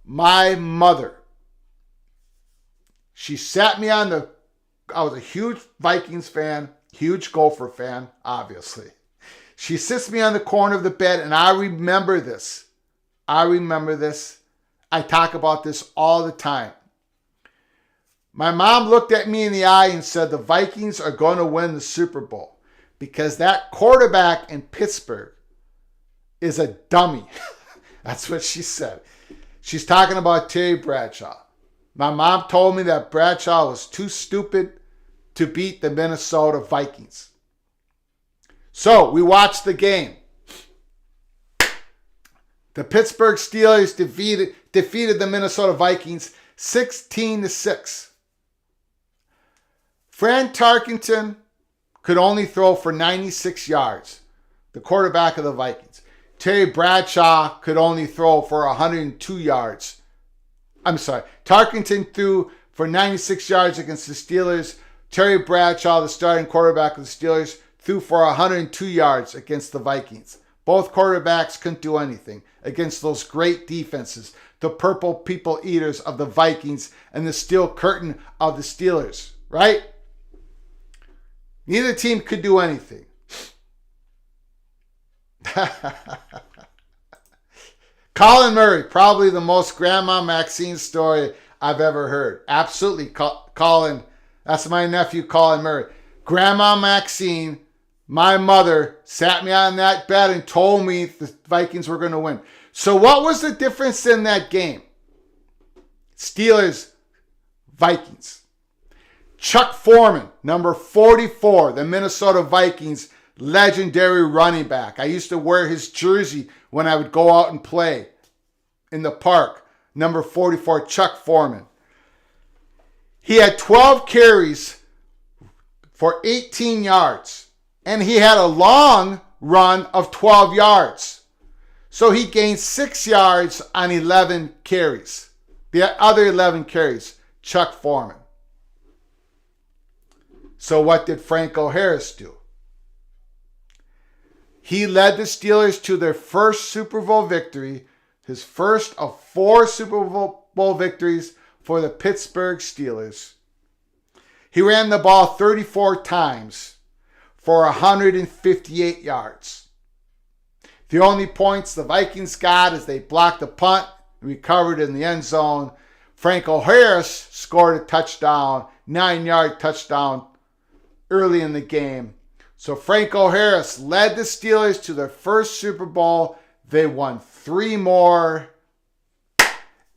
my mother. She sat me on I was a huge Vikings fan, huge Gopher fan, obviously. She sits me on the corner of the bed, and I remember this. I talk about this all the time. My mom looked at me in the eye and said, the Vikings are going to win the Super Bowl because that quarterback in Pittsburgh is a dummy. That's what she said. She's talking about Terry Bradshaw. My mom told me that Bradshaw was too stupid to beat the Minnesota Vikings. So we watched the game. The Pittsburgh Steelers defeated the Minnesota Vikings 16-6. Fran Tarkenton could only throw for 96 yards, the quarterback of the Vikings. Terry Bradshaw could only throw for 102 yards. I'm sorry. Tarkenton threw for 96 yards against the Steelers. Terry Bradshaw, the starting quarterback of the Steelers, threw for 102 yards against the Vikings. Both quarterbacks couldn't do anything against those great defenses, the purple people eaters of the Vikings and the steel curtain of the Steelers, right? Neither team could do anything. Colin Murray, probably the most Grandma Maxine story I've ever heard. Absolutely, Colin. That's my nephew, Colin Murray. Grandma Maxine, my mother, sat me on that bed and told me the Vikings were going to win. So what was the difference in that game? Steelers, Vikings. Chuck Foreman, number 44, the Minnesota Vikings, legendary running back. I used to wear his jersey when I would go out and play in the park. Number 44, Chuck Foreman. He had 12 carries for 18 yards, and he had a long run of 12 yards. So he gained 6 yards on 11 carries. The other 11 carries, Chuck Foreman. So what did Franco Harris do? He led the Steelers to their first Super Bowl victory, his first of 4 Super Bowl victories for the Pittsburgh Steelers. He ran the ball 34 times for 158 yards. The only points the Vikings got is they blocked a punt, recovered in the end zone. Franco Harris scored a touchdown, 9-yard touchdown early in the game. So Franco Harris led the Steelers to their first Super Bowl. They won 3 more.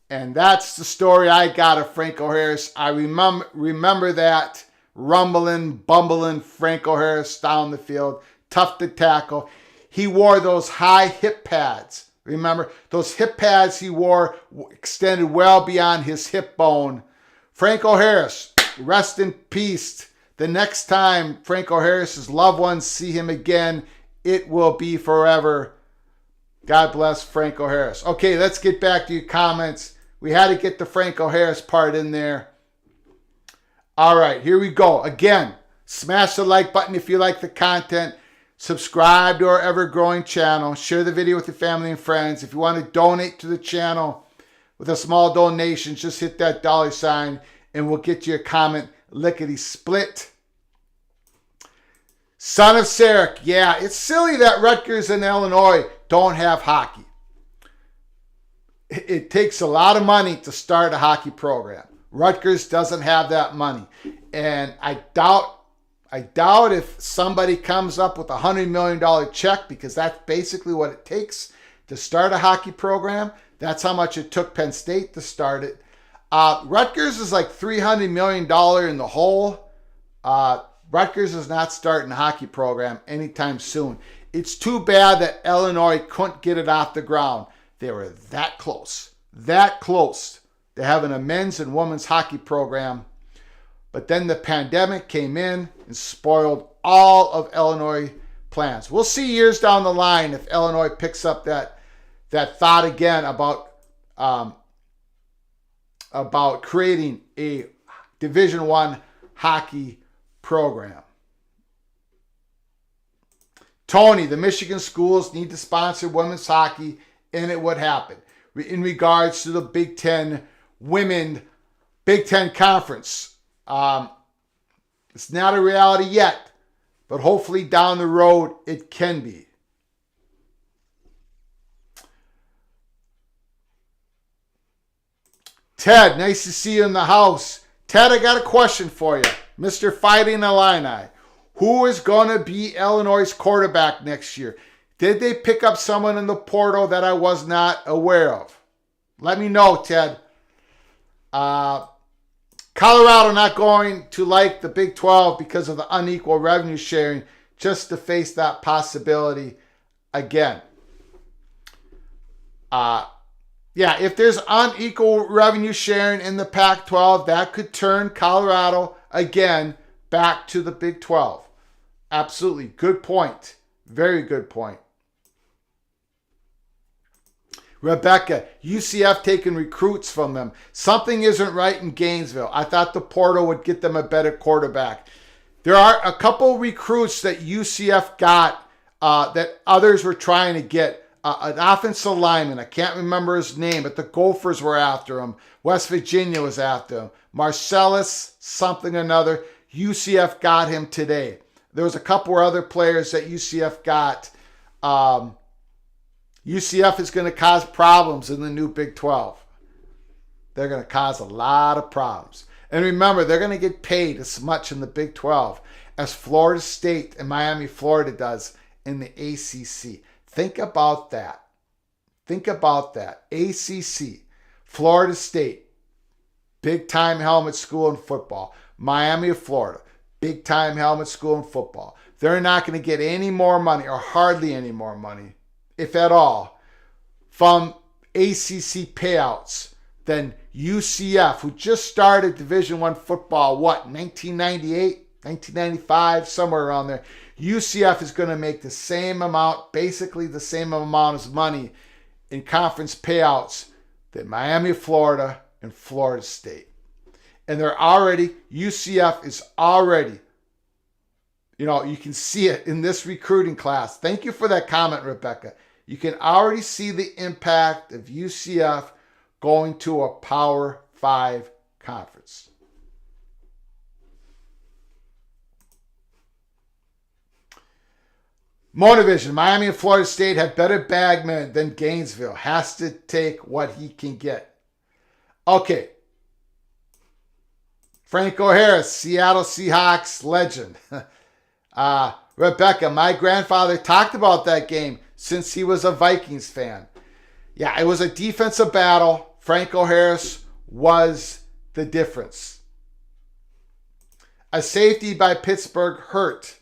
And that's the story I got of Franco Harris. I remember that rumbling, bumbling Franco Harris down the field. Tough to tackle. He wore those high hip pads. Remember, those hip pads he wore extended well beyond his hip bone. Franco Harris, rest in peace. The next time Franco Harris's loved ones see him again, it will be forever. God bless Franco Harris. Okay, let's get back to your comments. We had to get the Franco Harris part in there. All right, here we go. Again, smash the like button if you like the content. Subscribe to our ever-growing channel. Share the video with your family and friends. If you want to donate to the channel with a small donation, just hit that $sign and we'll get you a comment lickety-split. Son of Sarek, yeah, it's silly that Rutgers and Illinois don't have hockey. It takes a lot of money to start a hockey program. Rutgers doesn't have that money. And I doubt if somebody comes up with $100 million check, because that's basically what it takes to start a hockey program. That's how much it took Penn State to start it. Rutgers is like $300 million in the hole. Rutgers is not starting a hockey program anytime soon. It's too bad that Illinois couldn't get it off the ground. They were that close to having a men's and women's hockey program. But then the pandemic came in and spoiled all of Illinois' plans. We'll see years down the line if Illinois picks up that thought again about creating a Division I hockey program. Tony, the Michigan schools need to sponsor women's hockey, and it would happen. In regards to the Big Ten Conference, it's not a reality yet, but hopefully down the road it can be. Ted, nice to see you in the house. Ted, I got a question for you. Mr. Fighting Illini. Who is going to be Illinois' quarterback next year? Did they pick up someone in the portal that I was not aware of? Let me know, Ted. Colorado not going to like the Big 12 because of the unequal revenue sharing, just to face that possibility again. If there's unequal revenue sharing in the Pac-12, that could turn Colorado again back to the Big 12. Absolutely. Good point. Very good point. Rebecca, UCF taking recruits from them. Something isn't right in Gainesville. I thought the portal would get them a better quarterback. There are a couple recruits that UCF got that others were trying to get. An offensive lineman, I can't remember his name, but the Gophers were after him. West Virginia was after him. Marcellus something or another. UCF got him today. There was a couple of other players that UCF got UCF is going to cause problems in the new Big 12. They're going to cause a lot of problems. And remember, they're going to get paid as much in the Big 12 as Florida State and Miami, Florida does in the ACC. Think about that. Think about that. ACC, Florida State, big-time helmet school in football. Miami of Florida, big-time helmet school in football. They're not going to get any more money, or hardly any more money, if at all, from ACC payouts than UCF, who just started Division I football, 1998, 1995, somewhere around there. UCF is going to make the same amount, basically the same amount of money in conference payouts that Miami, Florida, and Florida State. And UCF is already, you can see it in this recruiting class. Thank you for that comment, Rebecca. You can already see the impact of UCF going to a Power 5 conference. Motivision, Miami and Florida State have better bagmen than Gainesville. Has to take what he can get. Okay. Franco Harris, Seattle Seahawks legend. Rebecca, my grandfather talked about that game since he was a Vikings fan. Yeah, it was a defensive battle. Franco Harris was the difference. A safety by Pittsburgh hurt.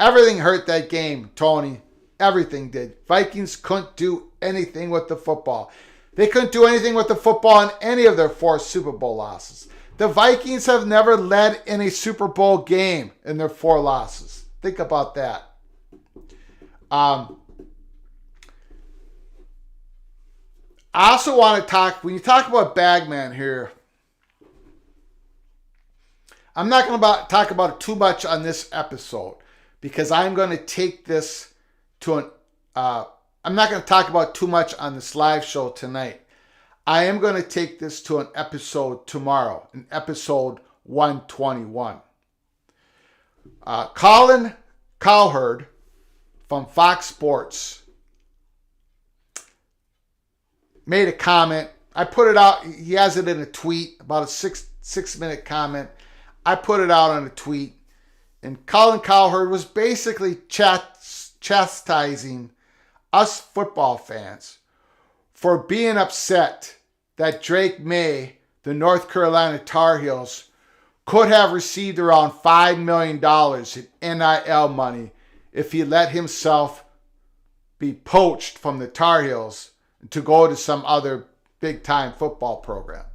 Everything hurt that game, Tony. Everything did. Vikings couldn't do anything with the football. They couldn't do anything with the football in any of their 4 Super Bowl losses. The Vikings have never led in a Super Bowl game in their 4 losses. Think about that. I also want to talk, when you talk about Bagman here, I'm not going to talk about it too much on this episode because I'm going to take this to I'm not going to talk about too much on this live show tonight. I am going to take this to an episode tomorrow, in episode 121. Colin Cowherd from Fox Sports made a comment. I put it out. He has it in a tweet, about a six-minute comment. I put it out on a tweet. And Colin Cowherd was basically chastising us football fans for being upset that Drake May, the North Carolina Tar Heels, could have received around $5 million in NIL money if he let himself be poached from the Tar Heels to go to some other big-time football program.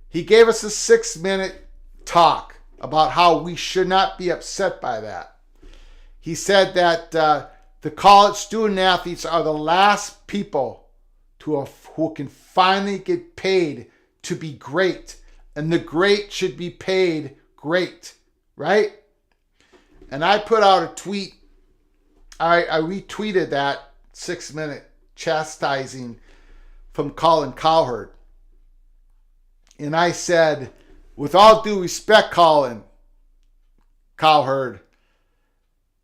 He gave us a 6-minute talk about how we should not be upset by that. He said that the college student athletes are the last people who can finally get paid to be great. And the great should be paid great, right? And I put out a tweet. I retweeted that 6-minute chastising from Colin Cowherd. And I said, with all due respect, Colin Cowherd,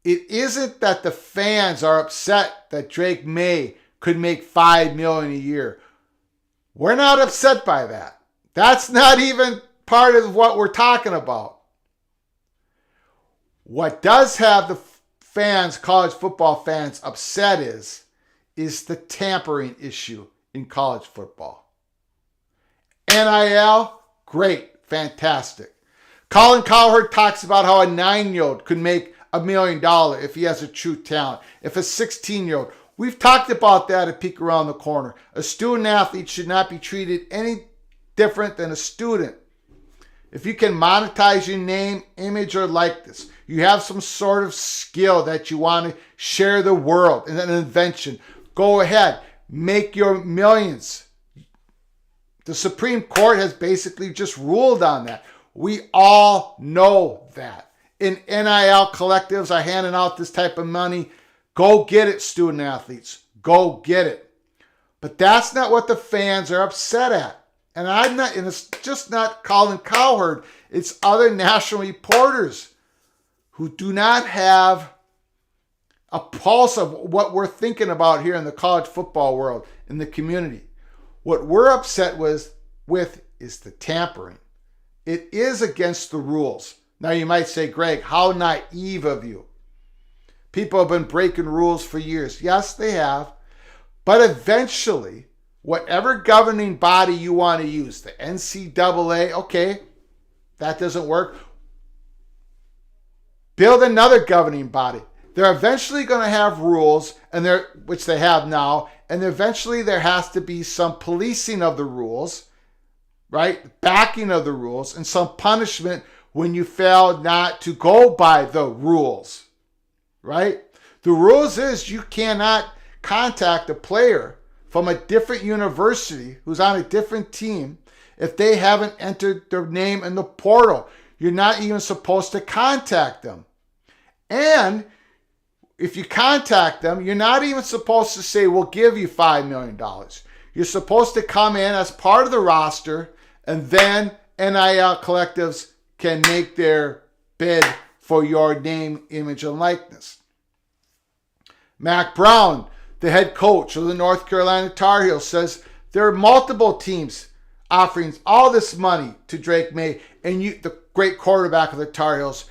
it isn't that the fans are upset that Drake May could make $5 million a year. We're not upset by that. That's not even part of what we're talking about. What does have the fans, college football fans, upset is the tampering issue in college football. NIL, great, fantastic. Colin Cowherd talks about how a 9-year-old could make $1 million if he has a true talent. If a 16-year-old, we've talked about that at Peek Around the Corner. A student athlete should not be treated any different than a student. If you can monetize your name, image, or likeness, you have some sort of skill that you want to share the world, and an invention, go ahead, make your millions. The Supreme Court has basically just ruled on that. We all know that. In NIL collectives are handing out this type of money. Go get it, student athletes. Go get it. But that's not what the fans are upset at. And it's just not Colin Cowherd. It's other national reporters who do not have a pulse of what we're thinking about here in the college football world, in the community. What we're upset with is the tampering. It is against the rules. Now you might say, Greg, how naive of you. People have been breaking rules for years. Yes, they have. But eventually, whatever governing body you want to use, the NCAA, okay, that doesn't work. Build another governing body. They're eventually going to have rules, which they have now, and eventually there has to be some policing of the rules, right? Backing of the rules, and some punishment when you fail not to go by the rules, right? The rules is you cannot contact a player from a different university who's on a different team if they haven't entered their name in the portal. You're not even supposed to contact them. And if you contact them, you're not even supposed to say, we'll give you $5 million. You're supposed to come in as part of the roster, and then NIL collectives can make their bid for your name, image, and likeness. Mac Brown, the head coach of the North Carolina Tar Heels, says there are multiple teams offering all this money to Drake May, and the great quarterback of the Tar Heels.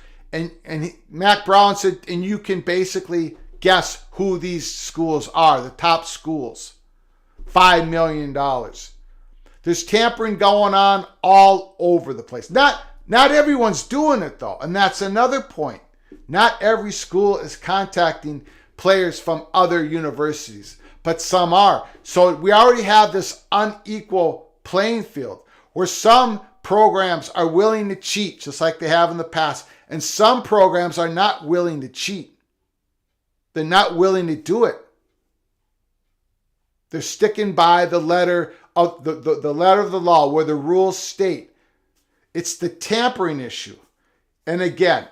Mac Brown said, and you can basically guess who these schools are, the top schools. $5 million. There's tampering going on all over the place. Not everyone's doing it, though, and that's another point. Not every school is contacting players from other universities, but some are. So we already have this unequal playing field where some programs are willing to cheat, just like they have in the past, and some programs are not willing to cheat. They're not willing to do it. They're sticking by the letter of the letter of the law where the rules state. It's the tampering issue. And again,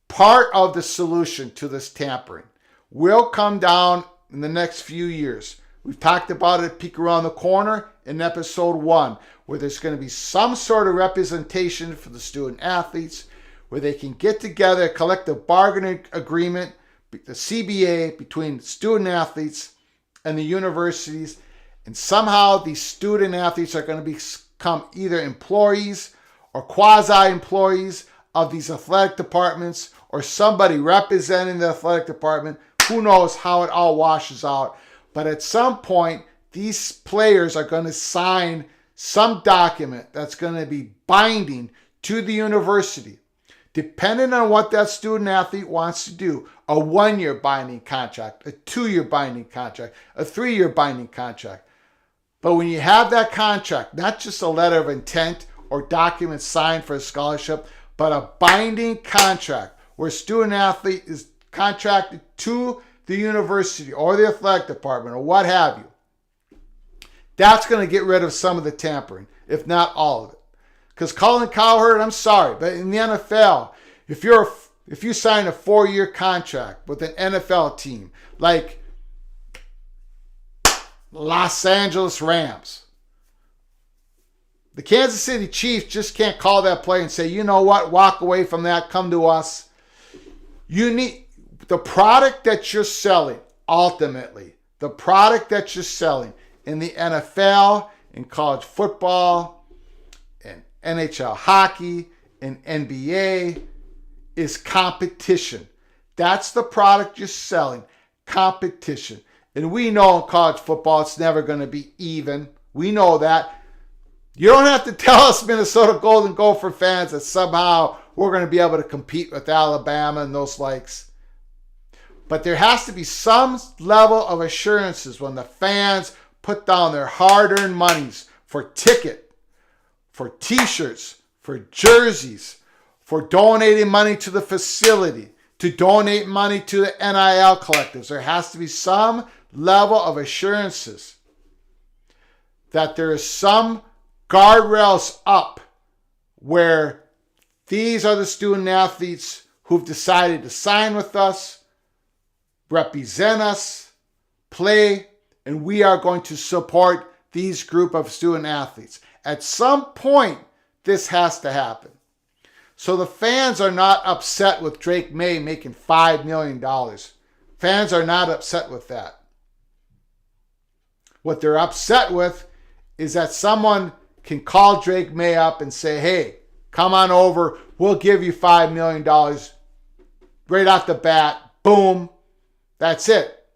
part of the solution to this tampering will come down in the next few years. We've talked about it at Peek Around the Corner in episode 1, where there's going to be some sort of representation for the student athletes, where they can get together, a collective bargaining agreement, the CBA, between student athletes and the universities, and somehow these student athletes are going to become either employees or quasi-employees of these athletic departments, or somebody representing the athletic department. Who knows how it all washes out. But at some point, these players are going to sign some document that's going to be binding to the university. Depending on what that student athlete wants to do, a 1-year binding contract, a 2-year binding contract, a 3-year binding contract. But when you have that contract, not just a letter of intent or document signed for a scholarship, but a binding contract where a student athlete is contracted to the university or the athletic department or what have you, that's going to get rid of some of the tampering, if not all of it. Because Colin Cowherd, I'm sorry, but in the NFL, if you sign a 4-year contract with an NFL team like Los Angeles Rams, the Kansas City Chiefs just can't call that player and say, you know what, walk away from that, come to us. You need the product that you're selling, ultimately, the product that you're selling in the NFL, in college football, in NHL hockey, in NBA, is competition. That's the product you're selling, competition. And we know in college football it's never going to be even. We know that. You don't have to tell us, Minnesota Golden Gopher fans, that somehow we're going to be able to compete with Alabama and those likes. But there has to be some level of assurances when the fans put down their hard-earned monies for ticket, for t-shirts, for jerseys, for donating money to the facility, to donate money to the NIL collectives. There has to be some level of assurances that there is some guardrails up where these are the student athletes who've decided to sign with us, represent us, play, and we are going to support these group of student athletes. At some point, this has to happen. So the fans are not upset with Drake May making $5 million Fans are not upset with that. What they're upset with is that someone can call Drake May up and say, hey, come on over. We'll give you $5 million right off the bat. Boom. That's it.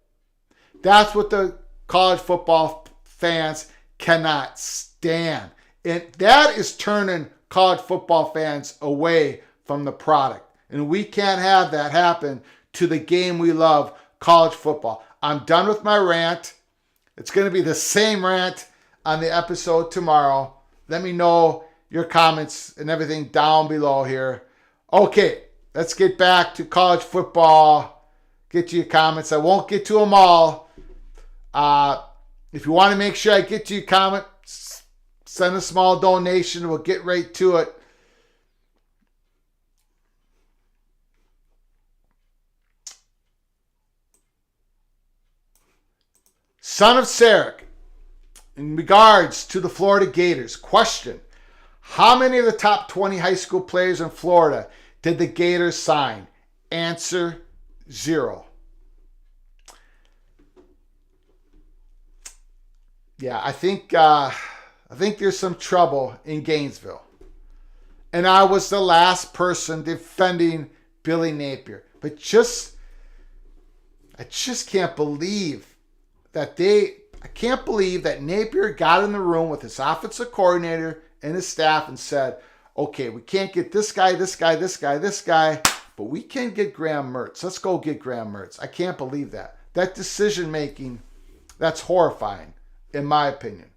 That's what the college football fans cannot stand. And that is turning college football fans away from the product. And we can't have that happen to the game we love, college football. I'm done with my rant. It's going to be the same rant on the episode tomorrow. Let me know your comments and everything down below here. Okay, let's get back to college football. Get to your comments. I won't get to them all. If you want to make sure I get to your comment, send a small donation. We'll get right to it. Son of Sarek, in regards to the Florida Gators, question: how many of the top 20 high school players in Florida did the Gators sign? Answer: 0. Yeah, I think there's some trouble in Gainesville. And I was the last person defending Billy Napier. But I just can't believe that Napier got in the room with his offensive coordinator and his staff and said, okay, we can't get this guy, but we can get Graham Mertz. Let's go get Graham Mertz. I can't believe that. That decision making, that's horrifying, in my opinion.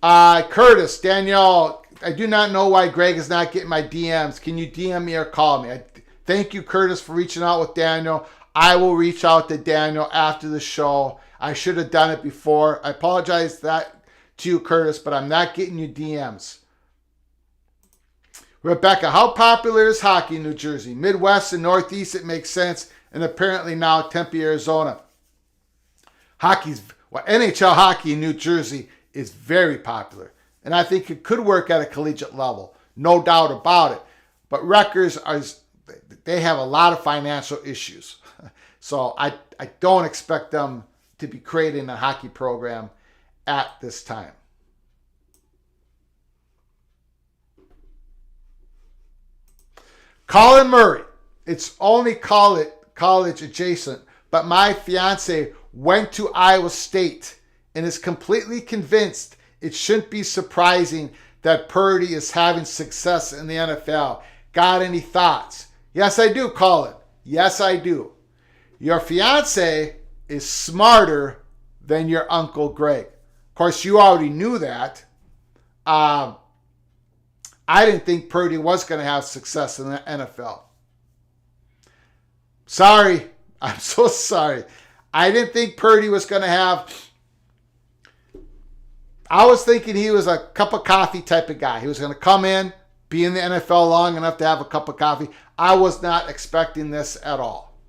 Curtis, Danielle, I do not know why Greg is not getting my DMs. Can you DM me or call me? Thank you, Curtis, for reaching out with Daniel. I will reach out to Daniel after the show. I should have done it before. I apologize to you, Curtis, but I'm not getting you DMs. Rebecca, how popular is hockey in New Jersey? Midwest and Northeast, it makes sense. And apparently now Tempe, Arizona. NHL hockey in New Jersey is very popular. And I think it could work at a collegiate level. No doubt about it. But Rutgers, they have a lot of financial issues. So I don't expect them to be creating a hockey program at this time. Colin Murray, it's only college adjacent, but my fiance went to Iowa State and is completely convinced it shouldn't be surprising that Purdy is having success in the NFL. Got any thoughts? Yes, I do, Colin. Yes, I do. Your fiance is smarter than your Uncle Greg. Of course, you already knew that. I didn't think Purdy was going to have success in the NFL. Sorry. I'm so sorry. I didn't think Purdy was going to have... I was thinking he was a cup of coffee type of guy. He was going to come in, be in the NFL long enough to have a cup of coffee. I was not expecting this at all.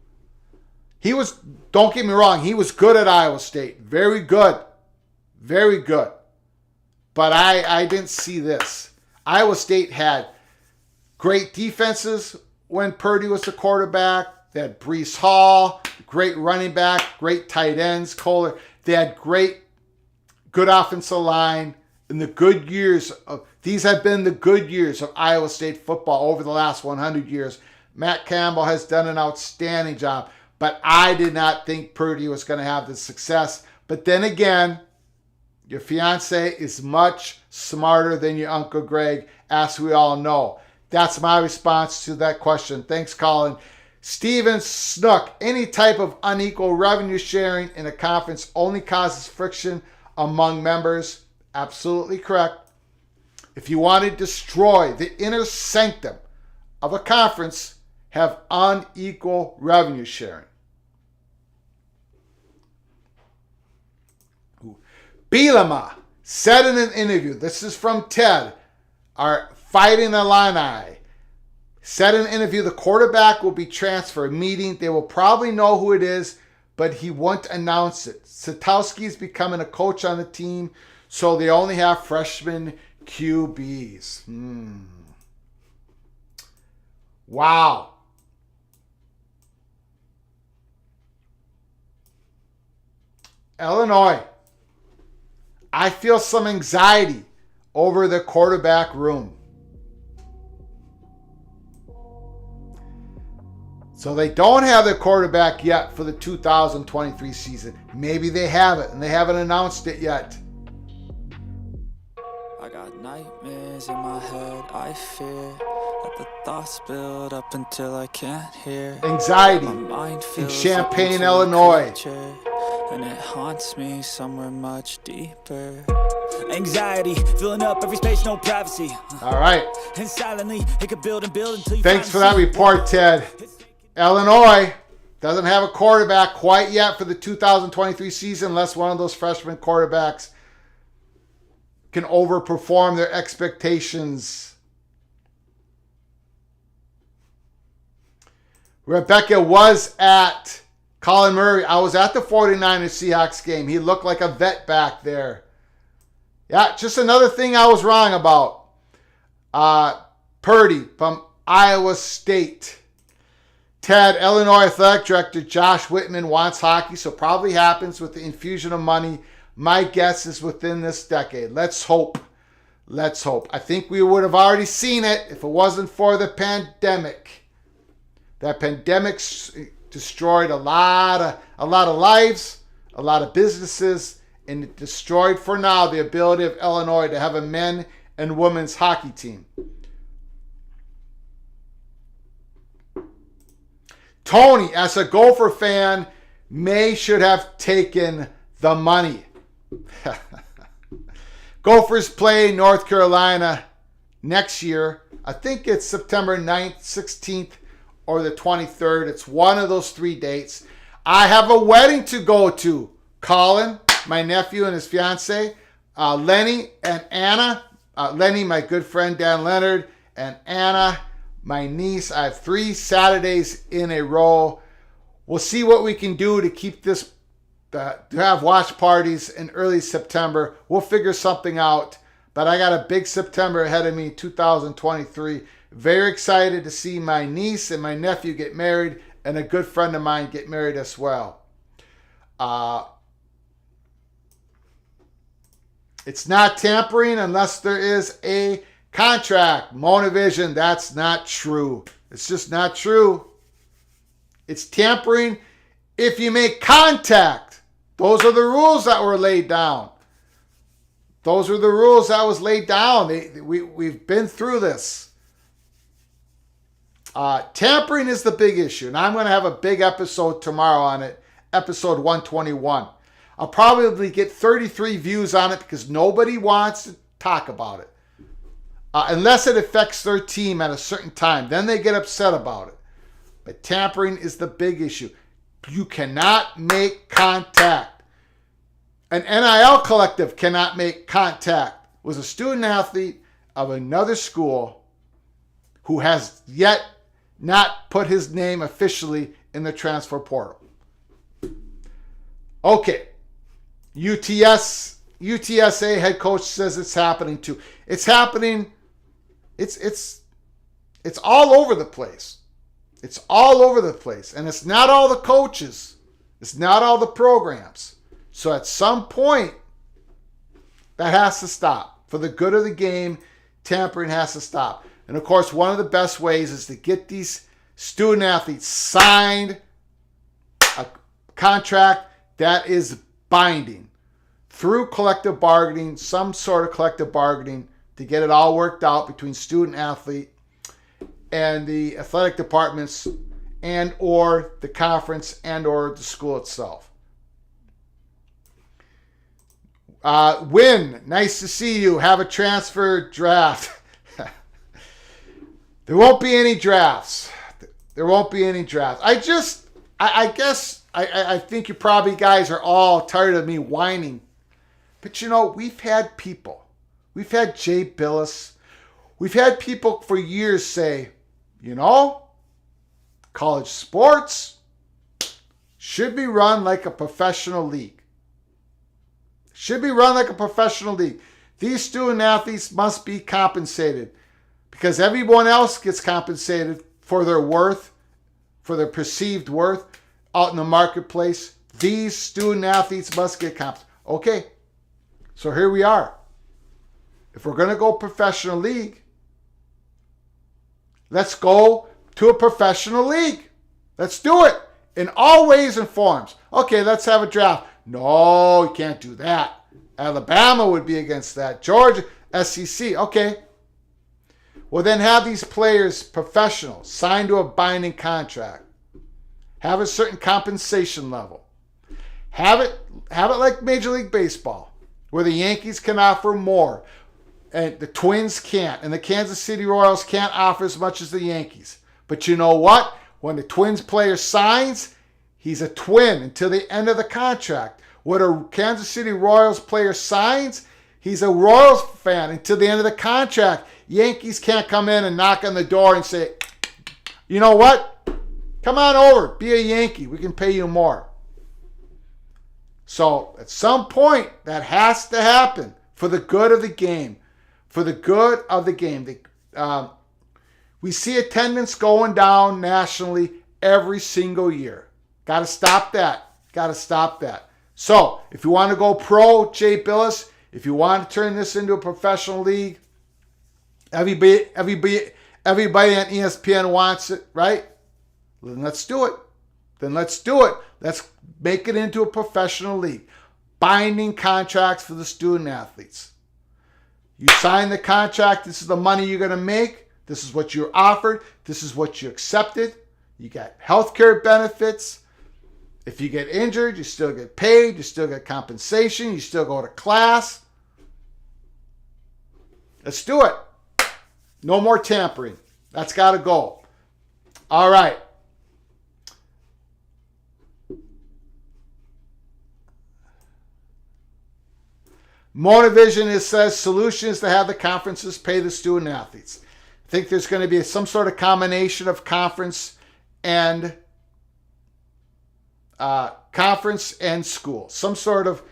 Don't get me wrong, he was good at Iowa State. Very good. Very good. But I didn't see this. Iowa State had great defenses when Purdy was the quarterback. They had Breece Hall, great running back, great tight ends, Kohler. They had good offensive line. In the good years these have been the good years of Iowa State football over the last 100 years. Matt Campbell has done an outstanding job, but I did not think Purdy was going to have the success. But then again, your fiance is much smarter than your Uncle Greg, as we all know. That's my response to that question. Thanks, Colin. Steven Snook, any type of unequal revenue sharing in a conference only causes friction among members. Absolutely correct. If you want to destroy the inner sanctum of a conference, have unequal revenue sharing. Bielema said in an interview, this is from Ted, our Fighting Illini, said in an interview, the quarterback will be transferred, meaning they will probably know who it is, but he won't announce it. Satowski is becoming a coach on the team, so they only have freshman QBs. Wow. Illinois. I feel some anxiety over the quarterback room. So they don't have their quarterback yet for the 2023 season. Maybe they have it and they haven't announced it yet. I got nightmares in my head, I fear that the thoughts build up until I can't hear. Anxiety in Champaign, Illinois. And it haunts me somewhere much deeper. Anxiety filling up every space, no privacy. All right. And silently it could build and build until you. Thanks for that report, Ted. Illinois doesn't have a quarterback quite yet for the 2023 season unless one of those freshman quarterbacks can overperform their expectations. Rebecca was at Colin Murray. I was at the 49ers Seahawks game. He looked like a vet back there. Yeah, just another thing I was wrong about. Purdy from Iowa State. Ted, Illinois Athletic Director Josh Whitman wants hockey, so probably happens with the infusion of money. My guess is within this decade. Let's hope. Let's hope. I think we would have already seen it if it wasn't for the pandemic. That pandemic destroyed a lot of lives, a lot of businesses, and it destroyed for now the ability of Illinois to have a men and women's hockey team. Tony, as a Gopher fan, May should have taken the money. Gophers play North Carolina next year. I think it's September 9th, 16th, or the 23rd. It's one of those 3 dates. I have a wedding to go to. Colin, my nephew and his fiance, Lenny and Anna. Lenny, my good friend Dan Leonard, and Anna, my niece. I have 3 Saturdays in a row. We'll see what we can do to keep this, to have watch parties in early September. We'll figure something out. But I got a big September ahead of me, 2023. Very excited to see my niece and my nephew get married and a good friend of mine get married as well. It's not tampering unless there is a contract. Monovision, that's not true. It's just not true. It's tampering if you make contact. Those are the rules that were laid down. Those are the rules that was laid down. We've been through this. Tampering is the big issue, and I'm going to have a big episode tomorrow on it, episode 121. I'll probably get 33 views on it because nobody wants to talk about it. Unless it affects their team at a certain time. Then they get upset about it. But tampering is the big issue. You cannot make contact. An NIL collective cannot make contact with a student athlete of another school who has yet not put his name officially in the transfer portal. Okay. UTSA head coach says it's happening too. It's happening. It's all over the place. It's all over the place. And it's not all the coaches. It's not all the programs. So at some point, that has to stop. For the good of the game, tampering has to stop. And of course, one of the best ways is to get these student athletes signed a contract that is binding through collective bargaining, some sort of collective bargaining, to get it all worked out between student athlete and the athletic departments and or the conference and or the school itself. Win, nice to see you. Have a transfer draft. There won't be any drafts. There won't be any drafts. I guess I think you probably guys are all tired of me whining. But you know, we've had people. We've had Jay Billis. We've had people for years say, you know, college sports should be run like a professional league. Should be run like a professional league. These student athletes must be compensated because everyone else gets compensated for their worth, for their perceived worth out in the marketplace. These student athletes must get compensated. Okay, so here we are. If we're going to go professional league, let's go to a professional league. Let's do it in all ways and forms. Okay, let's have a draft. No, you can't do that. Alabama would be against that. Georgia, SEC. Okay. Well, then have these players professional, signed to a binding contract. Have a certain compensation level. Have it like Major League Baseball, where the Yankees can offer more and the Twins can't, and the Kansas City Royals can't offer as much as the Yankees. But you know what? When the Twins player signs, he's a Twin until the end of the contract. When a Kansas City Royals player signs, he's a Royals fan until the end of the contract. Yankees can't come in and knock on the door and say, you know what? Come on over, be a Yankee. We can pay you more. So at some point, that has to happen for the good of the game. For the good of the game. We see attendance going down nationally every single year. Got to stop that. Got to stop that. So if you want to go pro, Jay Billis, if you want to turn this into a professional league, everybody on ESPN wants it, right? Then let's do it. Let's make it into a professional league. Binding contracts for the student athletes. You sign the contract. This is the money you're going to make. This is what you're offered. This is what you accepted. You got healthcare benefits. If you get injured, you still get paid. You still get compensation. You still go to class. Let's do it. No more tampering. That's got to go. All right. Monovision says solution is to have the conferences pay the student athletes. I think there's going to be some sort of combination of conference and school. Some sort of,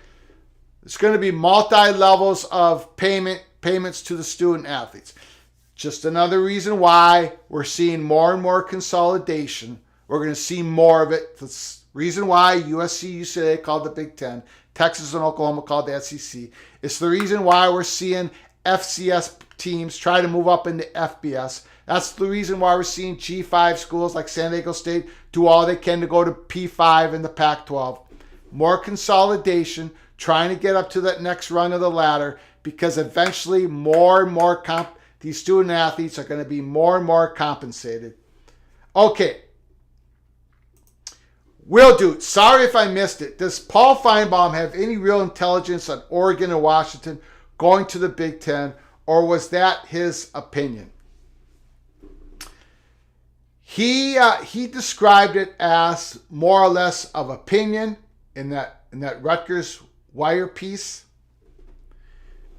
it's going to be multi-levels of payments to the student athletes. Just another reason why we're seeing more and more consolidation. We're going to see more of it. That's the reason why USC, UCLA called the Big Ten, Texas and Oklahoma called the SEC. It's the reason why we're seeing FCS teams try to move up into FBS. That's the reason why we're seeing G5 schools like San Diego State do all they can to go to P5 in the Pac-12. More consolidation, trying to get up to that next rung of the ladder, because eventually more and more these student athletes are going to be more and more compensated. Okay. Will do. Sorry if I missed it. Does Paul Finebaum have any real intelligence on Oregon and Washington going to the Big Ten, or was that his opinion? He described it as more or less of opinion in that Rutgers Wire piece.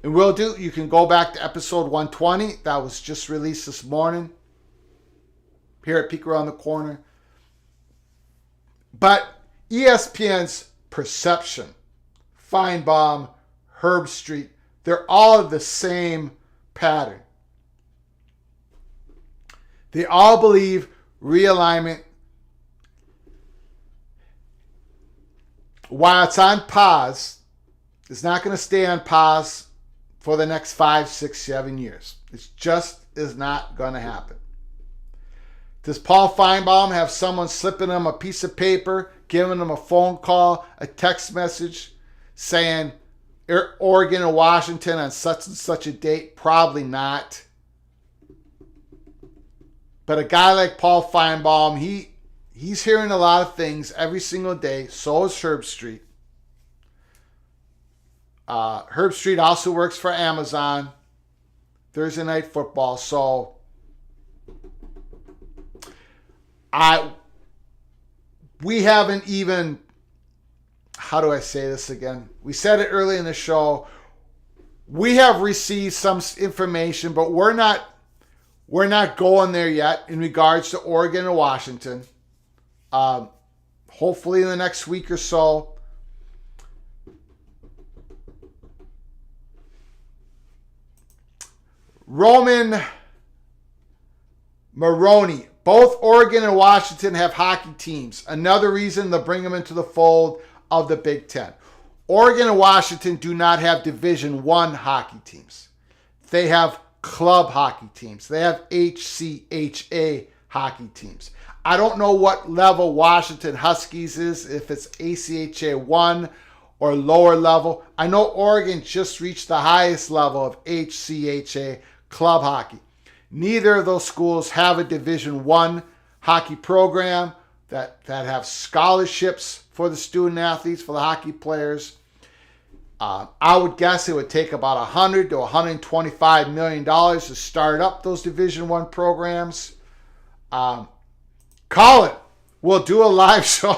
And will do. You can go back to episode 120. That was just released this morning here at Peek Around the Corner. But ESPN's perception, Finebaum, Herb Street, they're all of the same pattern. They all believe realignment, while it's on pause, is not going to stay on pause for the next 5, 6, 7 years. It just is not going to happen. Does Paul Finebaum have someone slipping him a piece of paper, giving him a phone call, a text message, saying Oregon and Washington on such and such a date? Probably not. But a guy like Paul Finebaum, he's hearing a lot of things every single day. So is Herb Street. Herb Street also works for Amazon. Thursday Night Football. So we haven't even, how do I say this again? We said it early in the show. We have received some information, but we're not going there yet in regards to Oregon and Washington. Hopefully in the next week or so. Roman Maroney, Both Oregon and Washington have hockey teams. Another reason to bring them into the fold of the Big Ten. Oregon and Washington do not have Division I hockey teams. They have club hockey teams. They have HCHA hockey teams. I don't know what level Washington Huskies is, if it's ACHA 1 or lower level. I know Oregon just reached the highest level of HCHA club hockey. Neither of those schools have a Division I hockey program that have scholarships for the student athletes, for the hockey players. I would guess it would take about $100 to $125 million to start up those Division I programs. Call it. We'll do a live show.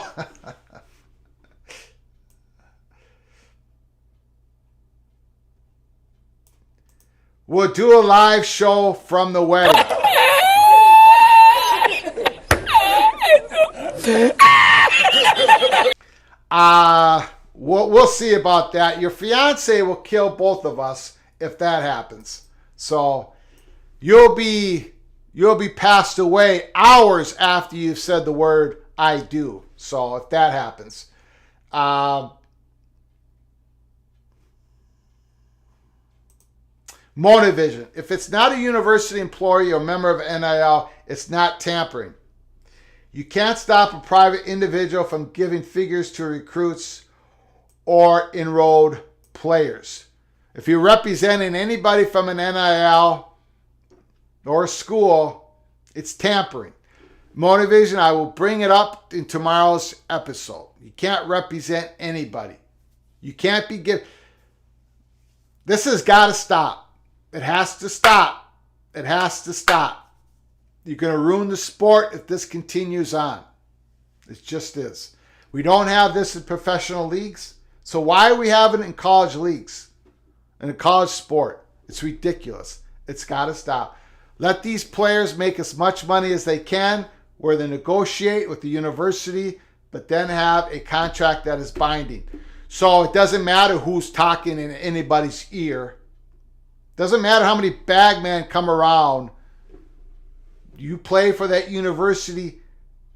We'll do a live show from the wedding. We'll see about that. Your fiance will kill both of us if that happens. So you'll be passed away hours after you've said the word "I do." So if that happens, Motivision. If it's not a university employee or member of NIL, it's not tampering. You can't stop a private individual from giving figures to recruits or enrolled players. If you're representing anybody from an NIL or a school, it's tampering. Motivision, I will bring it up in tomorrow's episode. You can't represent anybody. You can't be given. This has got to stop. It has to stop. It has to stop. You're going to ruin the sport if this continues on. It just is. We don't have this in professional leagues. So why are we having it in college leagues? In a college sport? It's ridiculous. It's got to stop. Let these players make as much money as they can, where they negotiate with the university, but then have a contract that is binding. So it doesn't matter who's talking in anybody's ear. Doesn't matter how many bagmen come around. You play for that university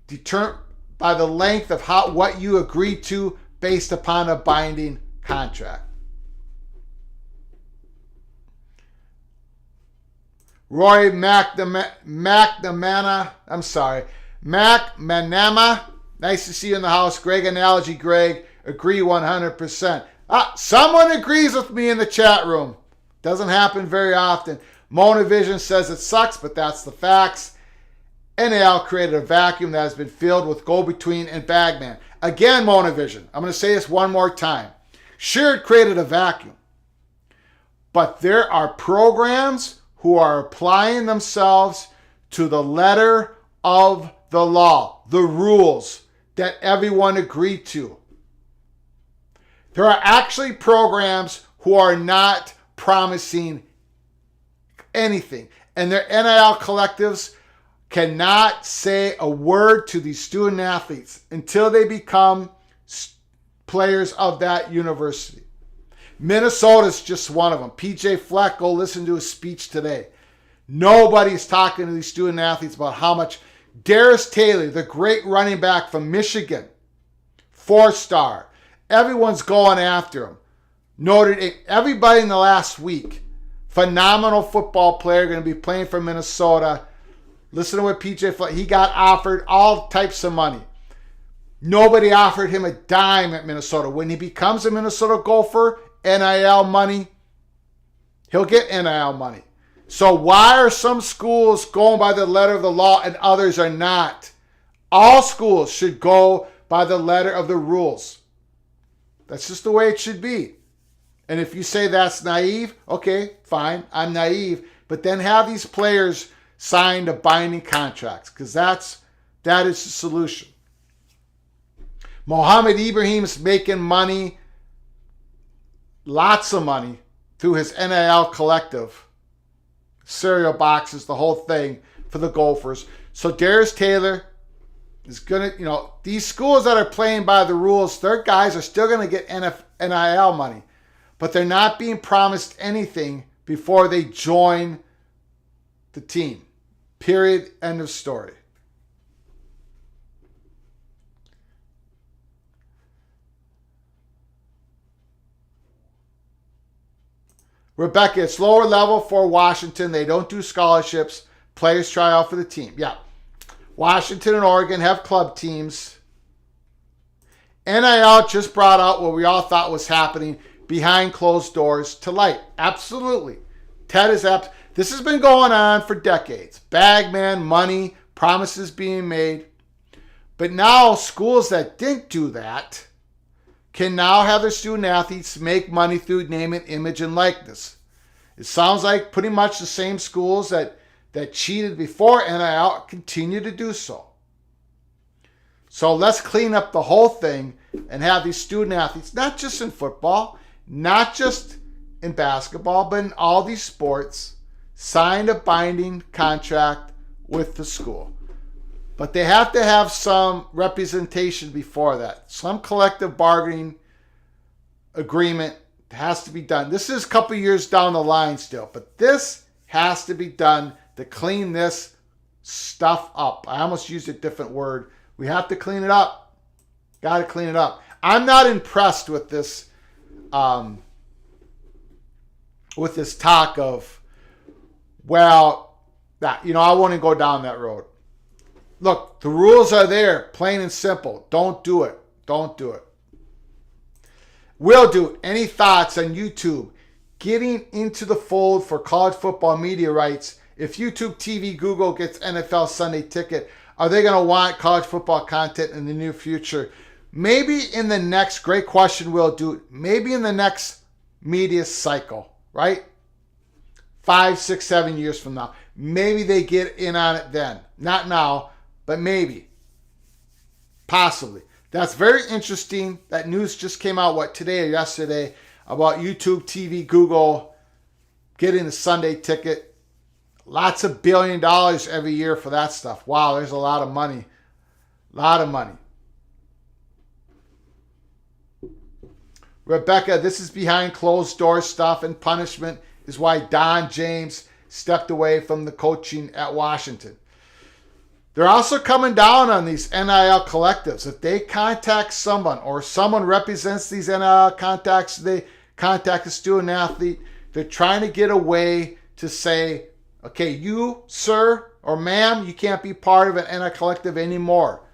determined by the length of what you agreed to based upon a binding contract. Roy McNamara, nice to see you in the house. Greg Analogy, Greg, agree 100%. Someone agrees with me in the chat room. Doesn't happen very often. Motivision says it sucks, but that's the facts. NAL created a vacuum that has been filled with go-between and bagman. Again, Motivision, I'm going to say this one more time. Sure, it created a vacuum. But there are programs who are applying themselves to the letter of the law, the rules that everyone agreed to. There are actually programs who are not promising anything. And their NIL collectives cannot say a word to these student athletes until they become players of that university. Minnesota's just one of them. PJ Fleck, go listen to his speech today. Nobody's talking to these student athletes about how much. Darius Taylor, the great running back from Michigan, 4-star. Everyone's going after him. Notre Dame, everybody in the last week, phenomenal football player, going to be playing for Minnesota. Listen to what PJ Fleck, he got offered all types of money. Nobody offered him a dime at Minnesota. When he becomes a Minnesota Gopher, NIL money, he'll get NIL money. So why are some schools going by the letter of the law and others are not? All schools should go by the letter of the rules. That's just the way it should be. And if you say that's naive, okay, fine, I'm naive. But then have these players sign a binding contracts, because that is the solution. Mohammed Ibrahim's making money, lots of money, through his NIL collective. Cereal boxes, the whole thing for the Gophers. So Darius Taylor is going to, these schools that are playing by the rules, their guys are still going to get NIL money. But they're not being promised anything before they join the team. Period. End of story. Rebecca, it's lower level for Washington. They don't do scholarships. Players try out for the team. Yeah. Washington and Oregon have club teams. NIL just brought out what we all thought was happening behind closed doors to light. Absolutely. This has been going on for decades. Bagman, money, promises being made. But now schools that didn't do that can now have their student athletes make money through name and image and likeness. It sounds like pretty much the same schools that cheated before NIL continue to do so. So let's clean up the whole thing and have these student athletes, not just in football, not just in basketball, but in all these sports, sign a binding contract with the school. But they have to have some representation before that. Some collective bargaining agreement has to be done. This is a couple years down the line still, but this has to be done to clean this stuff up. I almost used a different word. We have to clean it up. Got to clean it up. I'm not impressed with this talk of, well, I want to go down that road. Look, the rules are there, plain and simple. Don't do it. Don't do it. Will do. Any thoughts on YouTube getting into the fold for college football media rights? If YouTube TV Google gets NFL Sunday Ticket, are they going to want college football content in the near future? Maybe in the next, great question, Will do. Maybe in the next media cycle, right? 5, 6, 7 years from now. Maybe they get in on it then. Not now, but maybe. Possibly. That's very interesting. That news just came out, today or yesterday, about YouTube TV Google getting the Sunday Ticket. Lots of $1 billion every year for that stuff. Wow, there's a lot of money. A lot of money. Rebecca, this is behind closed door stuff, and punishment is why Don James stepped away from the coaching at Washington. They're also coming down on these NIL collectives. If they contact someone or someone represents these NIL contacts, they contact a student athlete, they're trying to get away to say, okay, you, sir or ma'am, you can't be part of an NIL collective anymore.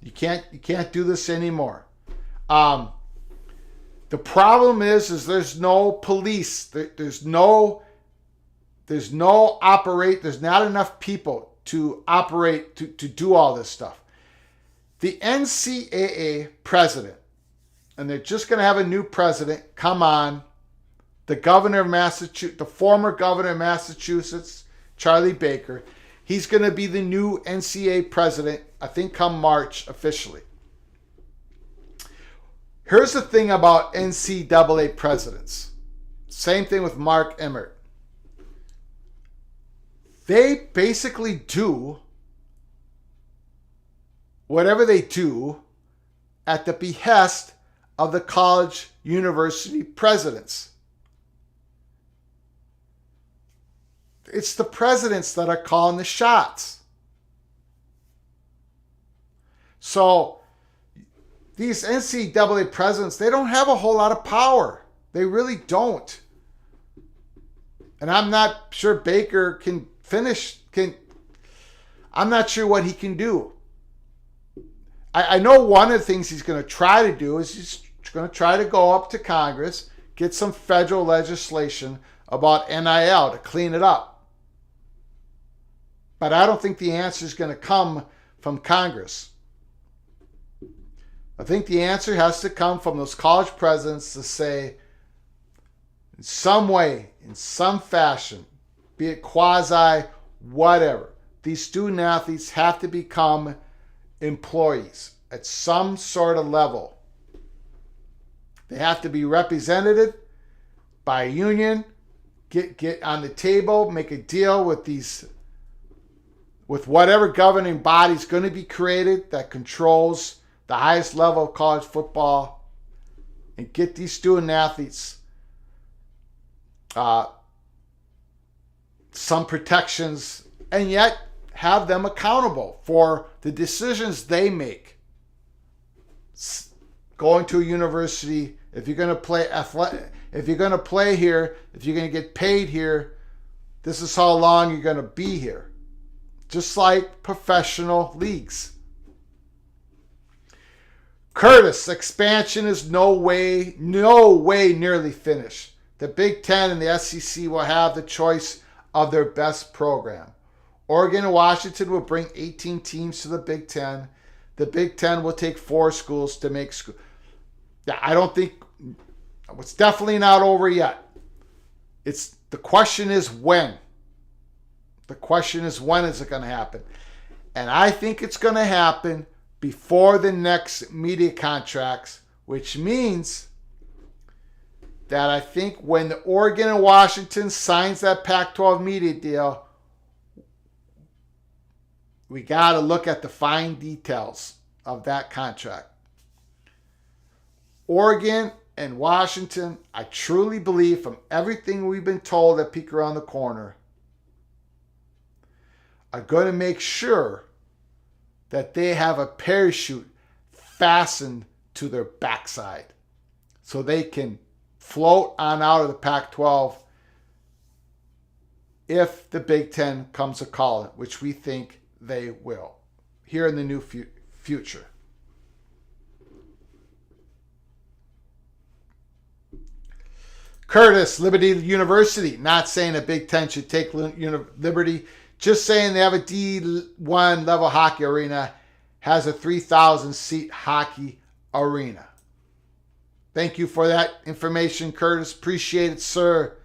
You can't do this anymore. The problem is there's no police. There's not enough people to operate, to do all this stuff. The NCAA president, and they're just going to have a new president come on, the governor of Massachusetts, the former governor of Massachusetts, Charlie Baker, he's going to be the new NCAA president, I think come March officially. Here's the thing about NCAA presidents. Same thing with Mark Emmert. They basically do whatever they do at the behest of the college university presidents. It's the presidents that are calling the shots. So these NCAA presidents, they don't have a whole lot of power. They really don't. And I'm not sure Baker can finish. I'm not sure what he can do. I know one of the things he's going to try to do is he's going to try to go up to Congress, get some federal legislation about NIL to clean it up. But I don't think the answer is going to come from Congress. I think the answer has to come from those college presidents to say, in some way, in some fashion, be it quasi, whatever, these student athletes have to become employees at some sort of level. They have to be represented by a union, get on the table, make a deal with whatever governing body is going to be created that controls the highest level of college football, and get these student athletes some protections, and yet have them accountable for the decisions they make. Going to a university If you're going to play if you're going to play here, if you're going to get paid here, this is how long you're going to be here. Just like professional leagues. Curtis, expansion is no way nearly finished. The Big Ten and the SEC will have the choice of their best program. Oregon and Washington will bring 18 teams to the Big Ten. The Big Ten will take 4 schools to make school. Yeah, I don't think it's definitely not over yet. The question is when. The question is when is it going to happen? And I think it's going to happen before the next media contracts, which means that I think when the Oregon and Washington signs that Pac-12 media deal, we got to look at the fine details of that contract. Oregon and Washington, I truly believe from everything we've been told at Peek Around the Corner, are going to make sure that they have a parachute fastened to their backside so they can float on out of the Pac-12 if the Big Ten comes a calling, which we think they will here in the new future. Curtis, Liberty University, not saying the Big Ten should take Liberty, just saying they have a D1 level hockey arena, has a 3,000 seat hockey arena. Thank you for that information, Curtis. Appreciate it, sir.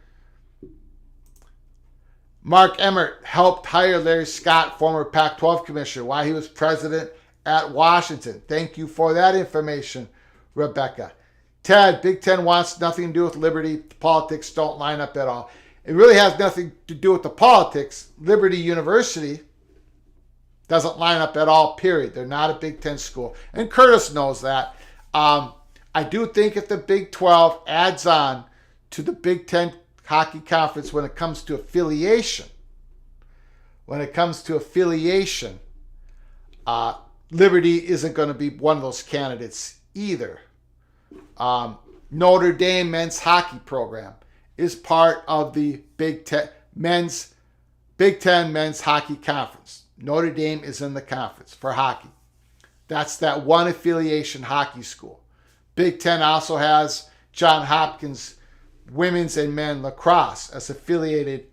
Mark Emmert helped hire Larry Scott, former Pac-12 commissioner, while he was president at Washington. Thank you for that information, Rebecca. Ted, Big Ten wants nothing to do with Liberty. The politics don't line up at all. It really has nothing to do with the politics. Liberty University doesn't line up at all, period. They're not a Big Ten school. And Curtis knows that. I do think if the Big 12 adds on to the Big Ten Hockey Conference when it comes to affiliation, Liberty isn't going to be one of those candidates either. Notre Dame men's hockey program is part of the Big Ten men's hockey conference. Notre Dame is in the conference for hockey. That's that one affiliation hockey school. Big Ten also has Johns Hopkins women's and men lacrosse as affiliated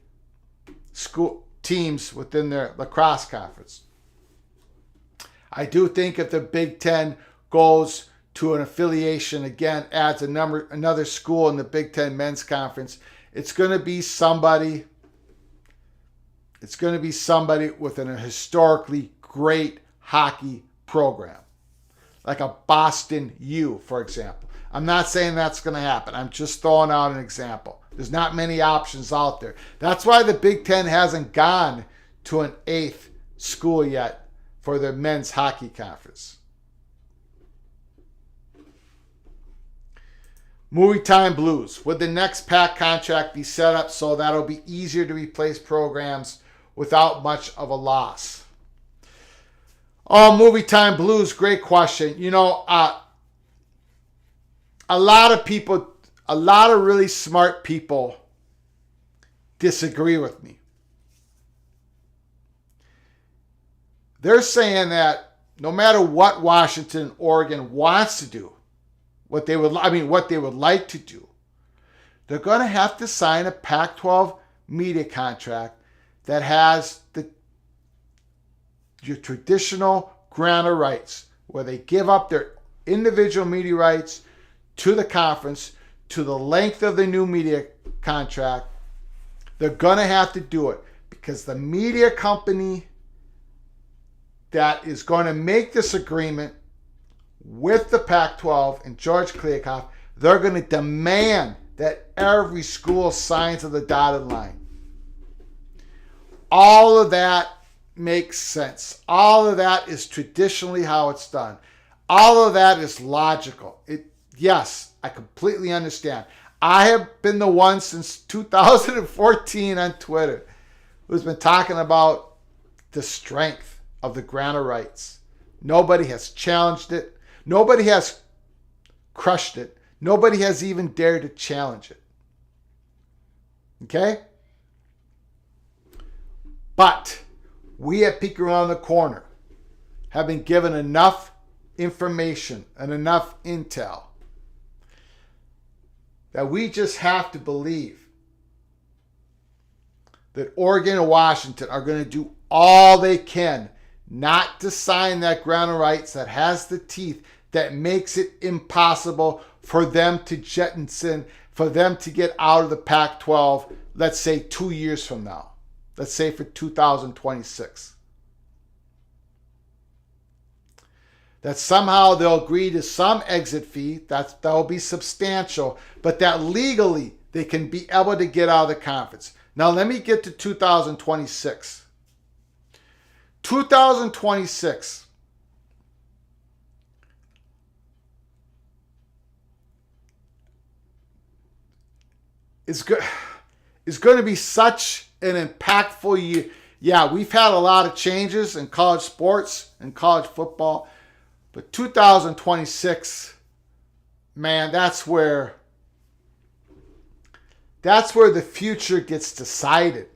school teams within their lacrosse conference. I do think if the Big Ten goes to an affiliation, again, adds another school in the Big Ten men's conference, it's going to be somebody with an historically great hockey program, like a Boston U, for example. I'm not saying that's going to happen. I'm just throwing out an example. There's not many options out there. That's why the Big Ten hasn't gone to an 8th school yet for their men's hockey conference. Movie Time Blues. Would the next PAC contract be set up so that'll be easier to replace programs without much of a loss? Oh, Movie Time Blues, great question. You know, a lot of really smart people disagree with me. They're saying that no matter what Washington, Oregon wants to do, what they would like to do, they're going to have to sign a Pac-12 media contract that has your traditional grant of rights, where they give up their individual media rights to the conference to the length of the new media contract. They're going to have to do it because the media company that is going to make this agreement with the Pac-12 and George Kliavkoff, they're going to demand that every school signs on the dotted line. All of that makes sense. All of that is traditionally how it's done. All of that is logical. Yes, I completely understand. I have been the one since 2014 on Twitter who's been talking about the strength of the grant of rights. Nobody has challenged it. Nobody has crushed it. Nobody has even dared to challenge it. Okay? But we at Peek Around the Corner have been given enough information and enough intel that we just have to believe that Oregon and Washington are going to do all they can not to sign that grant of rights that has the teeth that makes it impossible for them to jettison, for them to get out of the Pac-12, let's say 2 years from now. Let's say for 2026. That somehow they'll agree to some exit fee, that'll be substantial, but that legally they can be able to get out of the conference. Now let me get to 2026. 2026 is going to be such an impactful year. Yeah, we've had a lot of changes in college sports and college football, but 2026, man, that's where the future gets decided.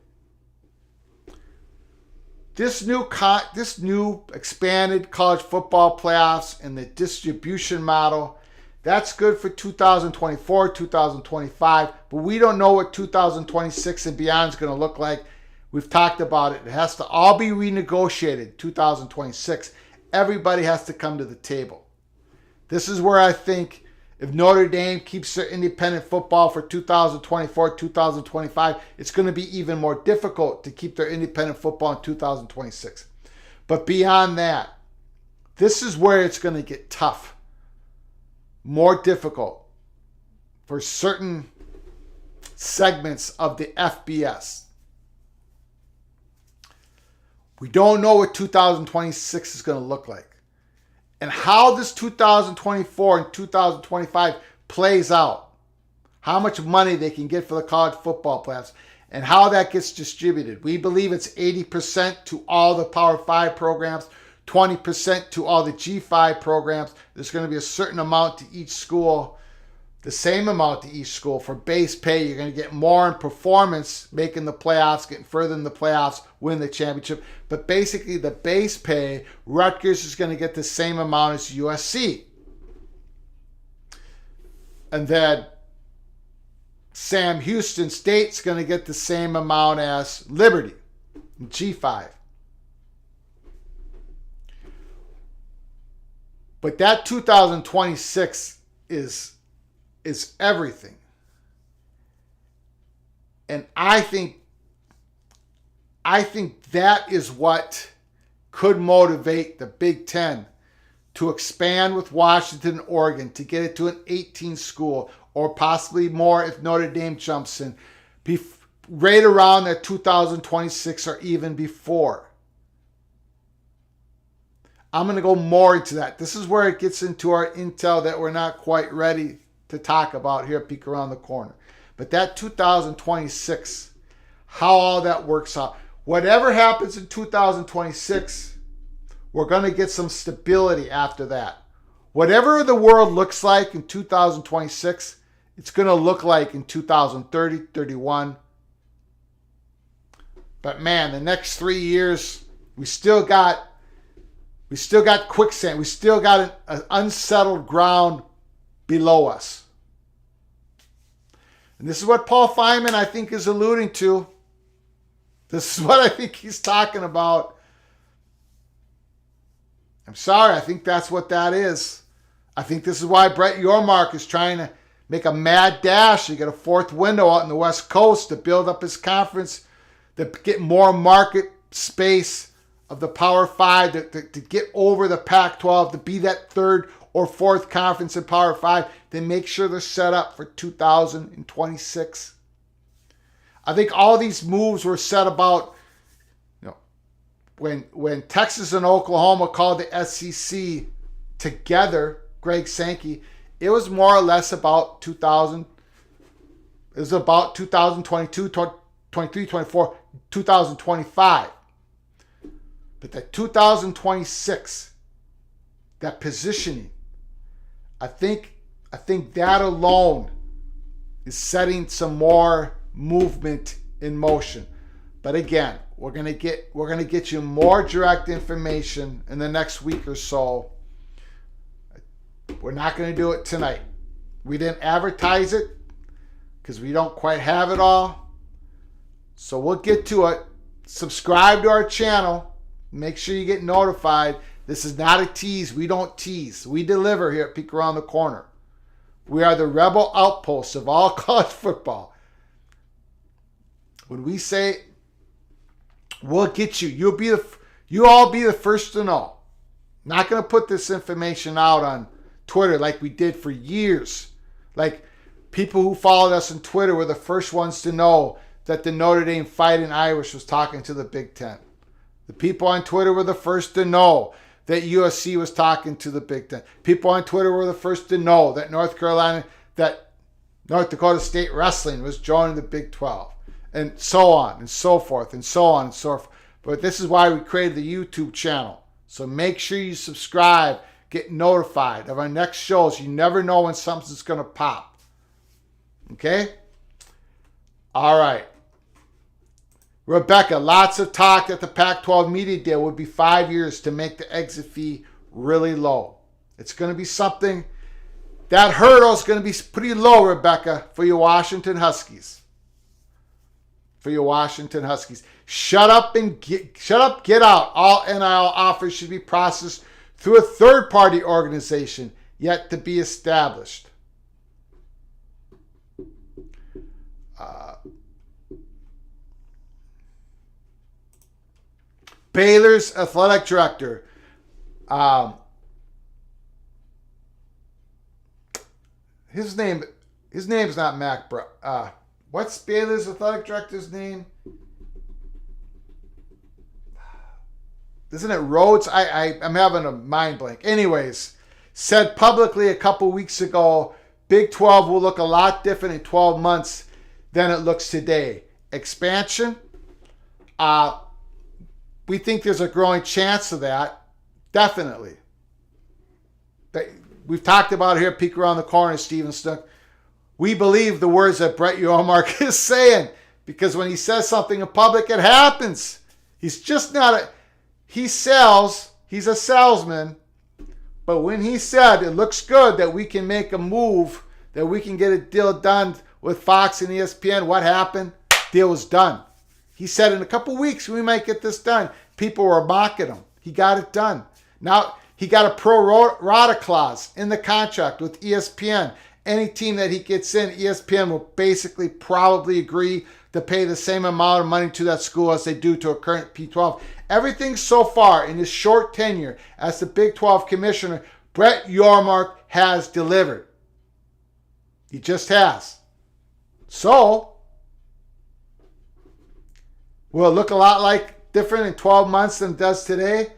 This new expanded college football playoffs and the distribution model, that's good for 2024, 2025, but we don't know what 2026 and beyond is going to look like. We've talked about it. It has to all be renegotiated 2026. Everybody has to come to the table. This is where I think if Notre Dame keeps their independent football for 2024, 2025, it's going to be even more difficult to keep their independent football in 2026. But beyond that, this is where it's going to get tough, more difficult for certain segments of the FBS. We don't know what 2026 is going to look like. And how this 2024 and 2025 plays out, how much money they can get for the college football playoffs, and how that gets distributed. We believe it's 80% to all the Power 5 programs, 20% to all the G5 programs. There's going to be a certain amount to each school, the same amount to each school for base pay. You're going to get more in performance, making the playoffs, getting further in the playoffs, win the championship. But basically the base pay, Rutgers is going to get the same amount as USC. And then Sam Houston State's going to get the same amount as Liberty, G5. But that 2026 is everything. And I think that is what could motivate the Big Ten to expand with Washington and Oregon, to get it to an 18 school or possibly more if Notre Dame jumps in, right around that 2026 or even before. I'm going to go more into that. This is where it gets into our intel that we're not quite ready to talk about here at Peek Around the Corner. But that 2026, how all that works out. Whatever happens in 2026, we're going to get some stability after that. Whatever the world looks like in 2026, it's going to look like in 2030, 31. But man, the next 3 years, we still got quicksand. We still got an unsettled ground below us. And this is what Paul Feynman, I think, is alluding to. This is what I think he's talking about. I'm sorry, I think that's what that is. I think this is why Brett Yormark is trying to make a mad dash to get a fourth window out in the West Coast to build up his conference, to get more market space of the Power 5, to get over the Pac-12, to be that third or fourth conference in Power 5, to make sure they're set up for 2026. I think all these moves were set about, when Texas and Oklahoma called the SEC together, Greg Sankey, it was more or less about 2000. It was about 2022, 23, 24, 2025. But that 2026, that positioning, I think I think that alone is setting some more movement in motion. But again, we're gonna get you more direct information in the next week or so. We're not gonna do it tonight. We didn't advertise it because we don't quite have it all. So we'll get to it. Subscribe to our channel. Make sure you get notified. This is not a tease. We don't tease. We deliver here at Peek Around the Corner. We are the rebel outpost of all college football. When we say we'll get you, you'll all be the first to know. Not going to put this information out on Twitter like we did for years. Like people who followed us on Twitter were the first ones to know that the Notre Dame Fighting Irish was talking to the Big Ten. The people on Twitter were the first to know that USC was talking to the Big Ten. People on Twitter were the first to know that North Dakota State Wrestling was joining the Big 12. And so on and so forth and so on and so forth. But this is why we created the YouTube channel. So make sure you subscribe, get notified of our next shows. You never know when something's going to pop. Okay? All right. Rebecca, lots of talk that the Pac-12 media deal would be 5 years to make the exit fee really low. It's going to be something, that hurdle is going to be pretty low, Rebecca, for your Washington Huskies. For your Washington Huskies. Shut up, get out. All NIL offers should be processed through a third-party organization yet to be established. Baylor's athletic director. His name's not Mac. What's Baylor's athletic director's name? Isn't it Rhodes? I'm having a mind blank. Anyways, said publicly a couple weeks ago, Big 12 will look a lot different in 12 months than it looks today. Expansion. We think there's a growing chance of that. Definitely. We've talked about it here, Peek Around the Corner, Steven Snook. We believe the words that Brett Yormark is saying, because when he says something in public, it happens. He's just not he sells, he's a salesman, but when he said it looks good that we can make a move, that we can get a deal done with Fox and ESPN, what happened? Deal was done. He said in a couple weeks we might get this done. People were mocking him. He got it done. Now he got a pro rata clause in the contract with ESPN. Any team that he gets in, ESPN will basically probably agree to pay the same amount of money to that school as they do to a current P12. Everything so far in his short tenure as the Big 12 commissioner, Brett Yormark has delivered. He just has. So, will it look a lot like different in 12 months than it does today?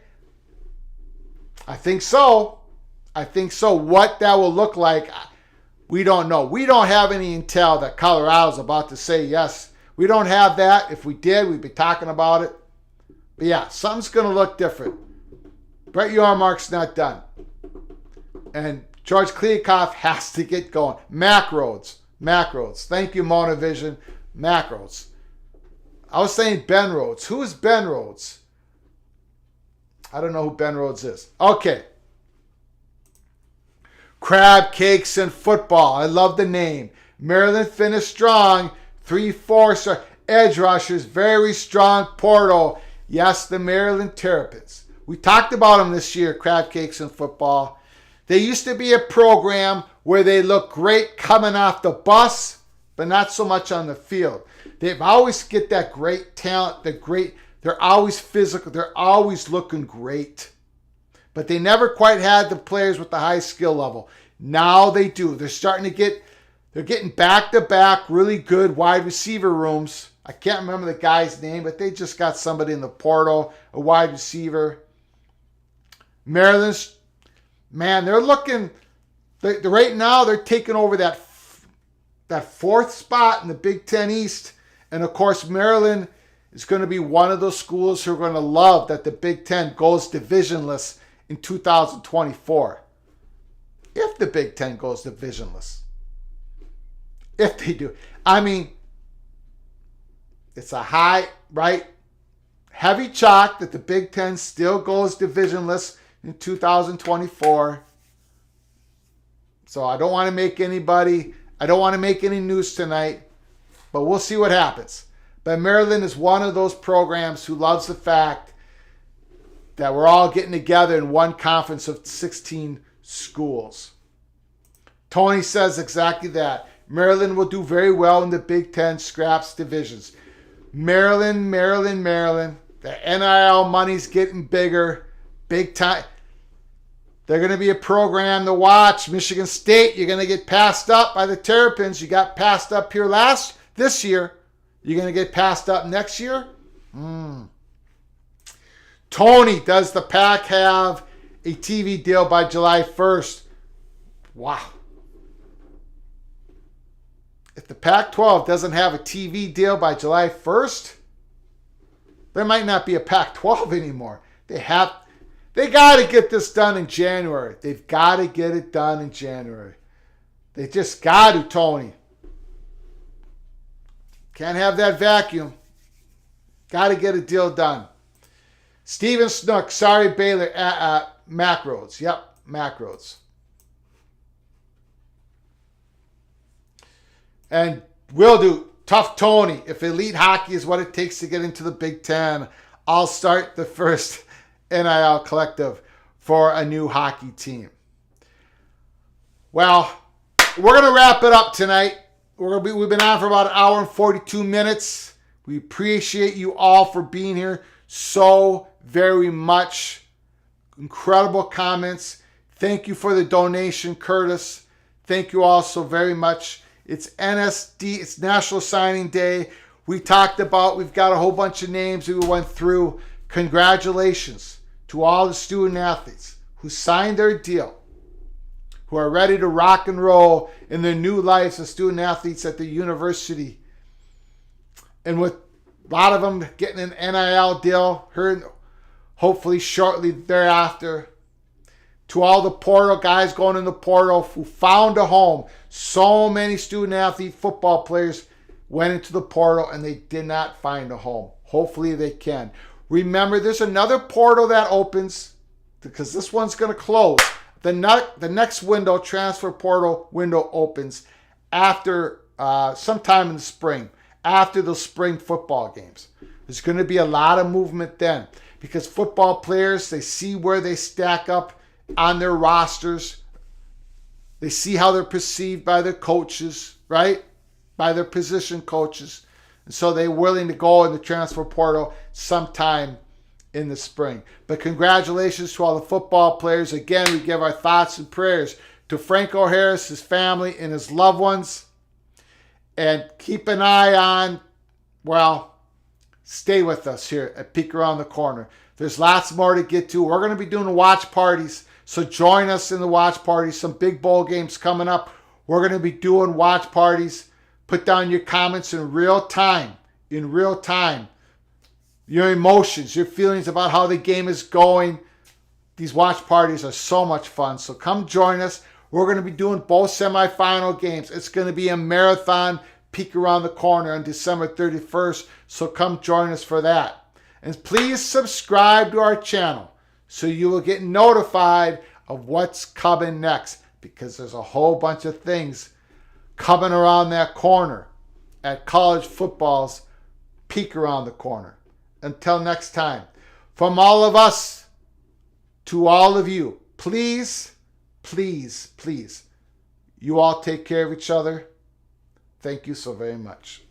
I think so. What that will look like, we don't know. We don't have any intel that Colorado's about to say yes. We don't have that. If we did, we'd be talking about it. But yeah, something's going to look different. Brett Yormark's not done. And George Kliavkoff has to get going. Macroads. Thank you, Mona Vision. Macroads. I was saying Ben Rhodes. Who is Ben Rhodes? I don't know who Ben Rhodes is. Okay. Crab Cakes and Football. I love the name. Maryland finished strong. 3-4 star edge rushers. Very strong portal. Yes, the Maryland Terrapins. We talked about them this year, Crab Cakes and Football. They used to be a program where they look great coming off the bus, but not so much on the field. They've always get that great talent, they're always physical, they're always looking great. But they never quite had the players with the high skill level. Now they do. They're getting back-to-back really good wide receiver rooms. I can't remember the guy's name, but they just got somebody in the portal, a wide receiver. Maryland's, man, they're looking, right now they're taking over that fourth spot in the Big Ten East. And of course, Maryland is going to be one of those schools who are going to love that the Big Ten goes divisionless in 2024. if the Big Ten goes divisionless. If they do. I mean, it's a high, right? Heavy chalk that the Big Ten still goes divisionless in 2024. So I don't want to make any news tonight, but we'll see what happens. But Maryland is one of those programs who loves the fact that we're all getting together in one conference of 16 schools. Tony says exactly that. Maryland will do very well in the Big Ten scraps divisions. Maryland. The NIL money's getting bigger. Big time. They're going to be a program to watch. Michigan State, you're going to get passed up by the Terrapins. You got passed up here this year. You're going to get passed up next year? Tony, does the Pac have a TV deal by July 1st? Wow. If the Pac-12 doesn't have a TV deal by July 1st, there might not be a Pac-12 anymore. They got to get this done in January. They've got to get it done in January. They just got to, Tony. Can't have that vacuum. Got to get a deal done. Steven Snook, sorry Baylor, Macroads. Yep, Macroads. And will do. Tough Tony. If elite hockey is what it takes to get into the Big Ten, I'll start the first NIL collective for a new hockey team. Well, we're going to wrap it up tonight. We've been on for about an hour and 42 minutes. We appreciate you all for being here so very much. Incredible comments. Thank you for the donation, Curtis. Thank you all so very much. It's NSD. It's National Signing Day. We've got a whole bunch of names that we went through. Congratulations to all the student athletes who signed their deal, who are ready to rock and roll in their new lives as student athletes at the university. And with a lot of them getting an NIL deal, hopefully shortly thereafter. To all the portal guys going in the portal who found a home. So many student athlete football players went into the portal and they did not find a home. Hopefully they can. Remember, there's another portal that opens because this one's going to close. The next window, transfer portal window, opens after sometime in the spring, after the spring football games. There's going to be a lot of movement then because football players, they see where they stack up on their rosters. They see how they're perceived by their coaches, right? By their position coaches. And so they're willing to go in the transfer portal sometime in the spring. But congratulations to all the football players. Again, we give our thoughts and prayers to Franco Harris, his family, and his loved ones. And keep an eye on, stay with us here at Peek Around the Corner. There's lots more to get to. We're going to be doing watch parties. So join us in the watch parties. Some big bowl games coming up. We're going to be doing watch parties. Put down your comments in real time. Your emotions, your feelings about how the game is going. These watch parties are so much fun. So come join us. We're going to be doing both semifinal games. It's going to be a marathon Peek Around the Corner on December 31st. So come join us for that. And please subscribe to our channel so you will get notified of what's coming next, because there's a whole bunch of things coming around that corner at college football's Peek Around the Corner. Until next time, from all of us to all of you, please, you all take care of each other. Thank you so very much.